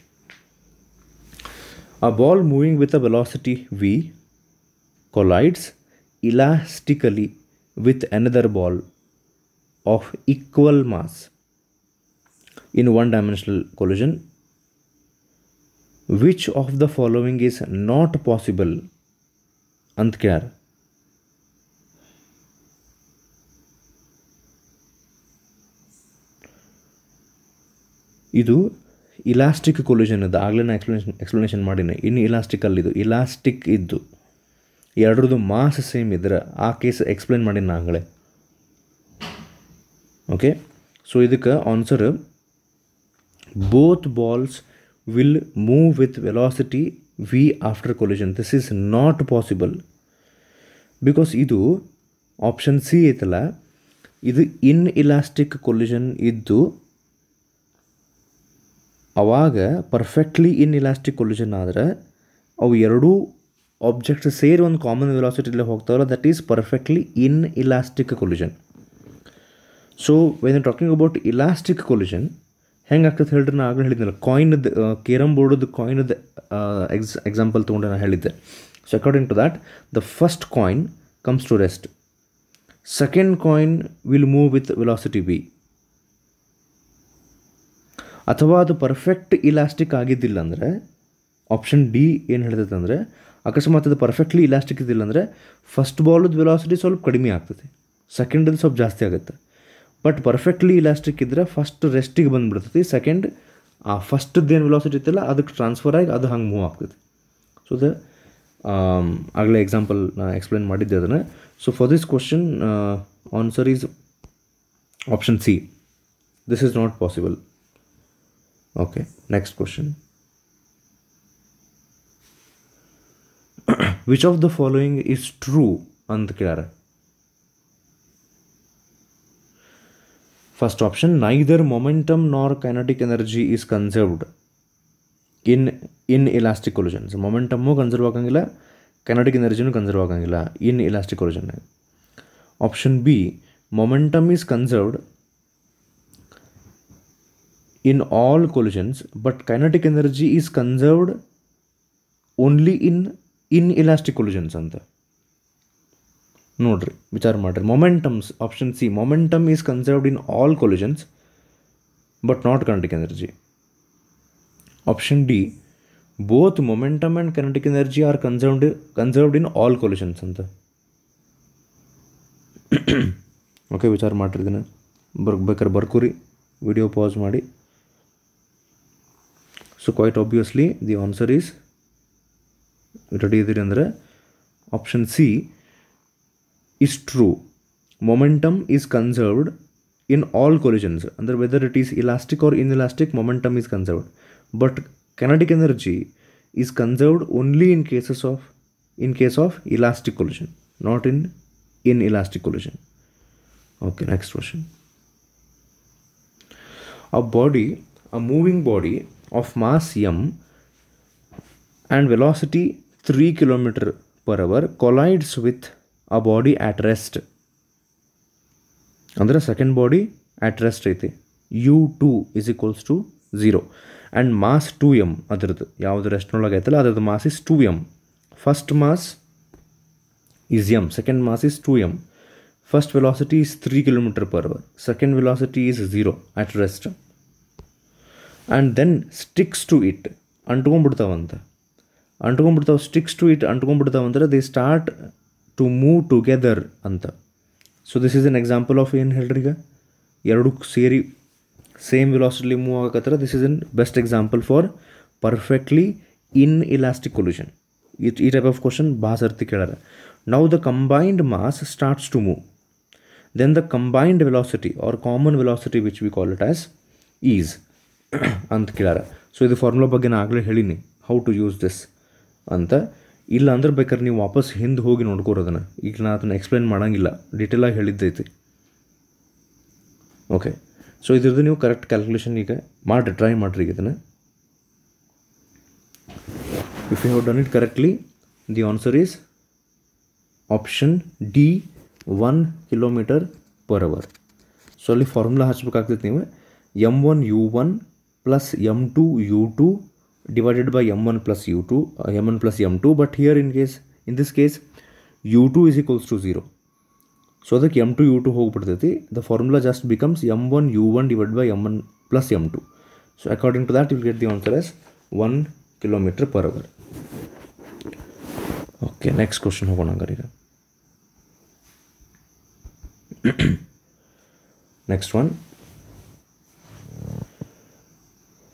A ball moving with a velocity v collides elastically with another ball of equal mass in one-dimensional collision. Which of the following is not possible? ಅಂತ ಕೇಳ್ಯಾರ. ಇದು ಇಲಾಸ್ಟಿಕ್ ಕೊಲ್ಯೂಷನ್ ಇದು. ಆಗಲೇ ನಾನು ಎಕ್ಸ್ಪ್ಲನೇಷನ್ ಮಾಡೀನಿ. ಇನ್ನು ಇಲಾಸ್ಟಿಕ್ ಇದ್ದು ಎರಡರದ್ದು ಮಾಸ್ ಸೇಮ್ ಇದ್ರೆ ಆ ಕೇಸ್ ಎಕ್ಸ್ಪ್ಲೇನ್ ಮಾಡೀನಿ ನಾ ಆಗಲೇ. ಓಕೆ, ಸೊ ಇದಕ್ಕೆ answer both balls will move with velocity v after collision. This is not possible because ಇದು ಆಪ್ಷನ್ ಸಿ ಐತಲ್ಲ, ಇದು ಇನ್ಇಲಾಸ್ಟಿಕ್ ಕೊಲಿಷನ್ ಇದ್ದು ಅವಾಗ ಪರ್ಫೆಕ್ಟ್ಲಿ ಇನ್ಇಲಾಸ್ಟಿಕ್ ಕೊಲಿಷನ್ ಆದರೆ ಅವು ಎರಡೂ ಆಬ್ಜೆಕ್ಟ್ಸ್ ಸೇರಿ ಒಂದು ಕಾಮನ್ ವೆಲಾಸಿಟಿಲೇ ಹೋಗ್ತಾವಲ್ಲ, that is perfectly inelastic collision. So when talking about elastic collision ಹೆಂಗೆ ಆಗ್ತದೆ ಹೇಳ್ರಿ, ನಾನು ಆಗಲೇ ಹೇಳಿದ್ನಲ್ಲ, ಕಾಯಿನ್ದು ಕೇರಮ್ ಬೋರ್ಡದ್ದು ಕಾಯಿನ್ದು ಎಕ್ಸಾಂಪಲ್ ತೊಗೊಂಡು ನಾನು ಹೇಳಿದ್ದೆ. So according to that the first coin comes to rest, second coin will move with velocity v. ಅಥವಾ ಅದು ಪರ್ಫೆಕ್ಟ್ ಇಲಾಸ್ಟಿಕ್ ಆಗಿದ್ದಿಲ್ಲ ಅಂದರೆ ಆಪ್ಷನ್ ಡಿ ಏನು ಹೇಳ್ತೈತೆ ಅಂದರೆ, ಅಕಸ್ಮಾತ್ ಅದು ಪರ್ಫೆಕ್ಟ್ಲಿ ಇಲಾಸ್ಟಿಕ್ ಇದ್ದಿಲ್ಲ ಅಂದರೆ ಫಸ್ಟ್ ಬಾಲದ ವೆಲಾಸಿಟಿ ಸ್ವಲ್ಪ ಕಡಿಮೆ ಆಗ್ತದೆ, ಸೆಕೆಂಡದು ಸ್ವಲ್ಪ ಜಾಸ್ತಿ ಆಗುತ್ತೆ. ಬಟ್ ಪರ್ಫೆಕ್ಟ್ಲಿ ಇಲಾಸ್ಟಿಕ್ ಇದ್ದರೆ ಫಸ್ಟ್ ರೆಸ್ಟಿಗೆ ಬಂದುಬಿಡ್ತೈತಿ, ಸೆಕೆಂಡ್ ಆ ಫಸ್ಟ್ದೇನು ವೆಲಾಸಿಟಿ ಇತ್ತಲ್ಲ ಅದಕ್ಕೆ ಟ್ರಾನ್ಸ್ಫರ್ ಆಗಿ ಅದು ಹಂಗೆ ಮೂವ್ ಆಗ್ತದೆ. ಸೊ ಆಗಲೇ ಎಕ್ಸಾಂಪಲ್ ನಾನು ಎಕ್ಸ್ಪ್ಲೇನ್ ಮಾಡಿದ್ದೆ ಅದನ್ನು. So for this question answer is option C, this is not possible. Okay, next question. Which of the following is true ಅಂತ ಕೇಳ್ಯಾರ. First option, neither momentum nor kinetic energy is conserved inelastic collisions. ಮೊಮೆಂಟಮ್ಮು conserve ಆಗಂಗಿಲ್ಲ, kinetic ಎನರ್ಜಿನೂ conserve ಆಗಂಗಿಲ್ಲ inelastic ಕೊಲಿಷನ್ನಾಗ. Option B, momentum is conserved in all collisions but kinetic energy is conserved only in inelastic collisions ಅಂತ ನೋಡ್ರಿ, ವಿಚಾರ ಮಾಡಿರಿ. Momentums, option C, momentum is conserved in all collisions but not kinetic energy. Option D, both momentum and kinetic energy are conserved in all collisions ಅಂತ. Okay, ವಿಚಾರ ಮಾಡಿರಿ, ಇದನ್ನು ಬೇಕಾದ್ರೆ ಬರ್ಕೂರಿ, ವಿಡಿಯೋ ಪಾಸ್ ಮಾಡಿ. So quite obviously the answer is, ready ಇದ್ದೀರಿ ಅಂದರೆ option C is true. Momentum is conserved in all collisions. Under whether it is elastic or inelastic, momentum is conserved. But kinetic energy is conserved only in case of elastic collision, not in inelastic collision. Okay, next question. A moving body of mass m and velocity 3 km/h collides with a body at rest. ಅಂದರೆ second body at rest ಐತಿ, u2 is equals to 0 and mass 2m. ಅದ್ರದ್ದು ಯಾವುದು ರೆಸ್ಟ್ನೊಳಗೆ ಐತಲ್ಲ ಅದ್ರದ್ದು mass is 2m. First mass is m, second mass is 2m. First velocity is 3 km/h, second velocity is 0 at rest, and then sticks to it, ಅಂಟ್ಕೊಂಡ್ಬಿಡ್ತಾವಂತ. Sticks to it ಅಂಟ್ಕೊಂಡ್ಬಿಡ್ತಾವಂದ್ರೆ they start to move together ಅಂತ. So this is an example of ಏನು ಹೇಳ್ರಿ, ಈಗ ಎರಡು ಸೇರಿ same ವೆಲಾಸಿಟಿಲಿ move ಆಗಕತ್ತರ. This is an best example for perfectly in elastic collision. ಈ ಟೈಪ್ ಆಫ್ ಕ್ವಶನ್ ಭಾಳ ಸರ್ತಿ ಕೇಳಾರ. Now the combined mass starts to move, then the combined velocity or common velocity which we call it as is ಅಂತ ಕೇಳಾರ. So ಇದು formula ಬಗ್ಗೆ ನಾನು ಆಗಲೇ ಹೇಳೀನಿ, ಹೌ ಟು ಯೂಸ್ ದಿಸ್ ಅಂತ. ಇಲ್ಲ ಅಂದ್ರೆ ಬೇಕಾದ್ರೆ ನೀವು ವಾಪಸ್ ಹಿಂದೆ ಹೋಗಿ ನೋಡ್ಕೋರೋದನ್ನು, ಈಗ ನಾನು ಅದನ್ನು ಎಕ್ಸ್ಪ್ಲೇನ್ ಮಾಡೋಂಗಿಲ್ಲ, ಡೀಟೇಲಾಗಿ ಹೇಳಿದ್ದೈತಿ. ಓಕೆ, ಸೊ ಇದ್ರದ್ದು ನೀವು ಕರೆಕ್ಟ್ ಕ್ಯಾಲ್ಕುಲೇಷನ್ ಈಗ ಮಾಡಿರಿ, ಟ್ರೈ ಮಾಡಿರಿ ಇದನ್ನು. If you have done it correctly, the answer is option D, 1 km/h. So ಅಲ್ಲಿ ಫಾರ್ಮುಲಾ ಹಚ್ಬೇಕಾಗ್ತೈತೆ ನೀವು, m1u1 plus m2u2 divided by m1 plus u2, m1 plus m2, but here in this case u2 is equals to 0. So ಅದಕ್ಕೆ m2 u2 ಹೋಗ್ಬಿಡ್ತೈತಿ. The formula just becomes m1 u1 divided by m1 plus m2. So according to that you will get the answer as 1 km/h. Okay, next question ಹೋಗೋಣ ಹಂಗಾರೆ ಈಗ. Next one.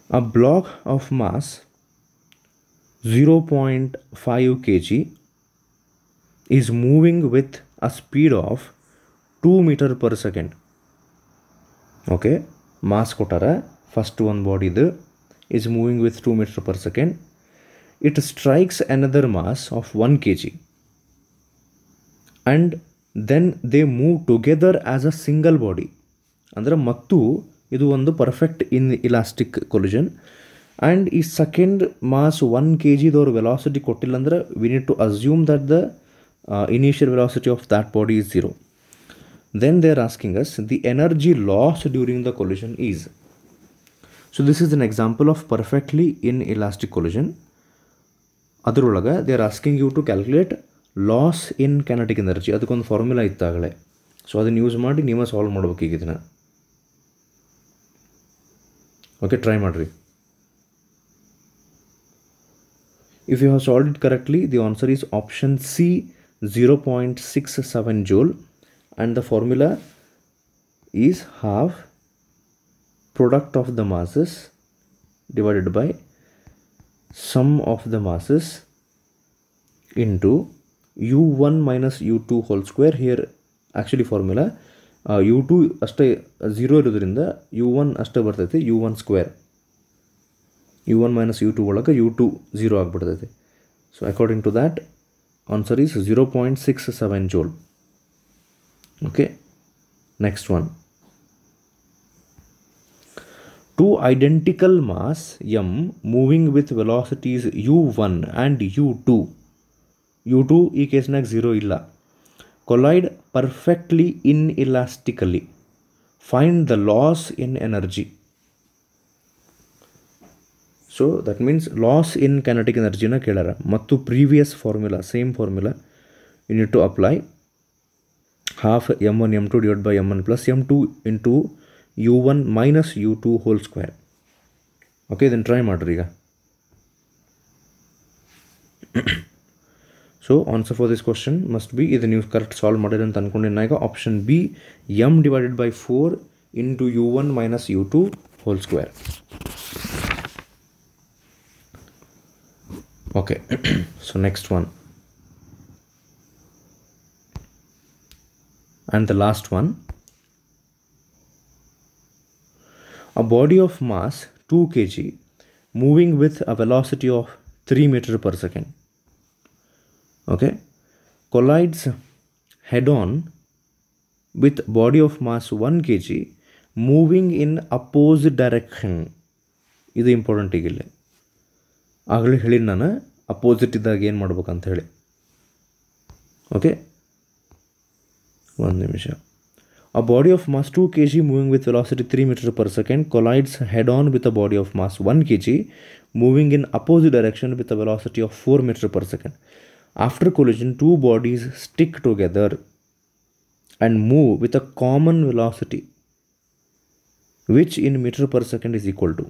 A block of mass 0.5 kg is moving with a speed of 2 meter per second. Okay, mass ಕೊಟ್ಟಾರ first one body is moving with 2 meters per second. It strikes another mass of 1 kg and then they move together as a single body. ಅಂದರೆ ಮತ್ತು ಇದು ಒಂದು perfect elastic collision. And ಈ second mass 1 kg ದವ್ರ velocity ಕೊಟ್ಟಿಲ್ಲ ಅಂದ್ರೆ we need to assume that the initial velocity of that body is 0. Then they are asking us the energy loss during the collision is. So this is an example of perfectly in elastic collision. ಅದರೊಳಗೆ they are asking you to calculate loss in kinetic energy. ಅದಕ್ಕೊಂದು formula ಇತ್ತಾಗಲೇ. So ಅದನ್ನು use ಮಾಡಿ ನೀವೇ solve ಮಾಡ್ಬೇಕು ಈಗ ಇದನ್ನು. Okay, try ಮಾಡಿರಿ. If you have solved it correctly the answer is option C 0.67 joule and the formula is half product of the masses divided by sum of the masses into u1 minus u2 whole square. Here actually formula u2 ಅಷ್ಟೇ 0 ಇರೋದ್ರಿಂದ u1 ಅಷ್ಟೇ ಬರ್ತೈತೆ, u1 square. u1 minus u2 ಒಳಗೆ u2 0 ಆಗಿಬಿಡ್ತೈತೆ. So according to that answer is 0.67 joule. Okay, next one. Two identical mass m moving with velocities u1 and u2. u2 ಈ ಕೇಸ್ನಾಗ 0 ಇಲ್ಲ. collide perfectly inelastically. Find the loss in energy. So that means loss in kinetic energy na kelara. Mattu previous formula, same formula you need to apply. Half m1 m2 divided by m1 plus m2 into u1 minus u2 whole square. Okay, then try ಮಾಡ್ರಿ ಈಗ. So answer for this question must be, ಇದು ನೀವು correct solve ಮಾಡಿರಿ ಅಂತ ಅನ್ಕೊಂಡಿನ ಈಗ option B m divided by 4 into u1 minus u2 whole square. Okay, so next one and the last one. A body of mass 2 kg moving with a velocity of 3 meters per second, okay, collides head on with body of mass 1 kg moving in opposite direction. ಇದು important ಈಗಿಲ್ಲ. ಆಗಲೇ ಹೇಳಿ ನಾನು opposite ಇದ್ದಾಗ ಏನು ಮಾಡ್ಬೇಕಂತ ಹೇಳಿ. Okay, ಒಂದು ನಿಮಿಷ. A body of mass 2 kg moving with velocity 3 meters per second collides head on with a body of mass 1 kg moving in opposite direction with a velocity of 4 meters per second. After collision, two bodies stick together and move with a common velocity which in meter per second is equal to.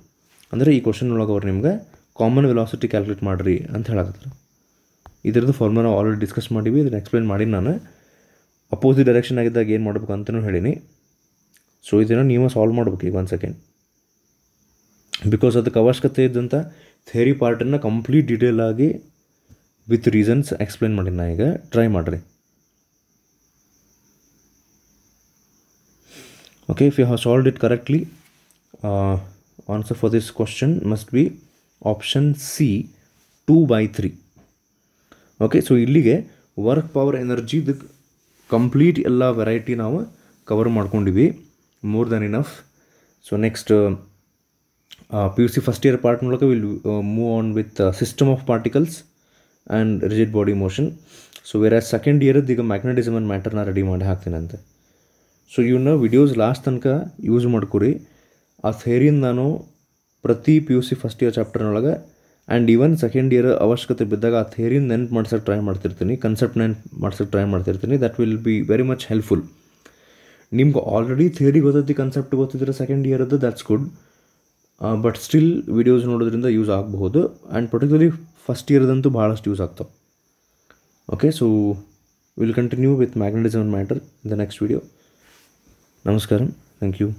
ಅಂದರೆ ಈ question ಒಳಗೆ ಅವ್ರು ನಿಮ್ಗೆ common velocity calculate ಮಾಡಿರಿ ಅಂತ ಹೇಳಕತ್ತಾರೆ. ಇದರದ್ದು formula already discuss ಮಾಡೀವಿ, ಇದನ್ನು ಎಕ್ಸ್ಪ್ಲೇನ್ ಮಾಡಿ ನಾನು. ಅಪೋಸಿಟ್ ಡೈರೆಕ್ಷನ್ ಆಗಿದ್ದಾಗ ಏನು ಮಾಡ್ಬೇಕು ಅಂತಲೂ ಹೇಳೀನಿ. ಸೊ ಇದನ್ನು ನೀವು ಸಾಲ್ವ್ ಮಾಡ್ಬೇಕು ಈಗ 1 ಸೆಕೆಂಡ್. ಬಿಕಾಸ್ ಅದಕ್ಕೆ ಅವಶ್ಯಕತೆ ಇದ್ದಂಥ ಥಿಯರಿ ಪಾರ್ಟನ್ನು ಕಂಪ್ಲೀಟ್ ಡೀಟೇಲ್ ಆಗಿ ವಿತ್ ರೀಸನ್ಸ್ ಎಕ್ಸ್ಪ್ಲೇನ್ ಮಾಡಿ ನಾ ಈಗ. ಟ್ರೈ ಮಾಡಿರಿ. Okay, if you have solved it correctly answer for this question must be option C 2/3. Okay, so ಇಲ್ಲಿಗೆ ವರ್ಕ್ ಪವರ್ ಎನರ್ಜಿದು ಕಂಪ್ಲೀಟ್ ಎಲ್ಲ ವೆರೈಟಿ ನಾವು ಕವರ್ ಮಾಡ್ಕೊಂಡಿವಿ. More than enough. So next PUC first year part ಮೂಲಕ will move on with system of particles and rigid body motion. So where second ಇಯರ್ದು ಈಗ magnetism and ಮ್ಯಾಟರ್ನ ready ಮಾಡಿ ಹಾಕ್ತೀನಂತೆ. So ಇವನ್ನ ವಿಡಿಯೋಸ್ ಲಾಸ್ಟ್ ತನಕ use ಮಾಡ್ಕೊರಿ. ಆ ಥಿಯರಿನ ನಾನು ಪ್ರತಿ PUC ಫಸ್ಟ್ ಇಯರ್ ಚಾಪ್ಟರ್ನೊಳಗೆ ಆ್ಯಂಡ್ ಈವನ್ ಸೆಕೆಂಡ್ ಇಯರ್ ಅವಶ್ಯಕತೆ ಬಿದ್ದಾಗ ಆ ಥಿಯರಿನ ನೆನ್ಪು ಮಾಡ್ಸೋಕ್ಕೆ ಟ್ರೈ ಮಾಡ್ತಿರ್ತೀನಿ, ಕನ್ಸೆಪ್ಟ್ ನೆನ್ಪು ಮಾಡ್ಸೋಕ್ಕೆ ಟ್ರೈ ಮಾಡ್ತಿರ್ತೀನಿ. That will be very much helpful. ನಿಮ್ಗೆ ಆಲ್ರೆಡಿ ಥಿಯರಿ ಗೊತ್ತೈತಿ, ಕನ್ಸೆಪ್ಟ್ ಗೊತ್ತಿದ್ರೆ ಸೆಕೆಂಡ್ ಇಯರದ್ದು that's good. But still videos ನೋಡೋದ್ರಿಂದ ಯೂಸ್ ಆಗಬಹುದು. ಆ್ಯಂಡ್ ಪರ್ಟಿಕ್ಯುಲರ್ಲಿ ಫಸ್ಟ್ ಇಯರ್ದಂತೂ ಭಾಳಷ್ಟು ಯೂಸ್ ಆಗ್ತಾವೆ. Okay, so will continue with magnetism and matter in the next video. ನಮಸ್ಕಾರ, ಥ್ಯಾಂಕ್ ಯು.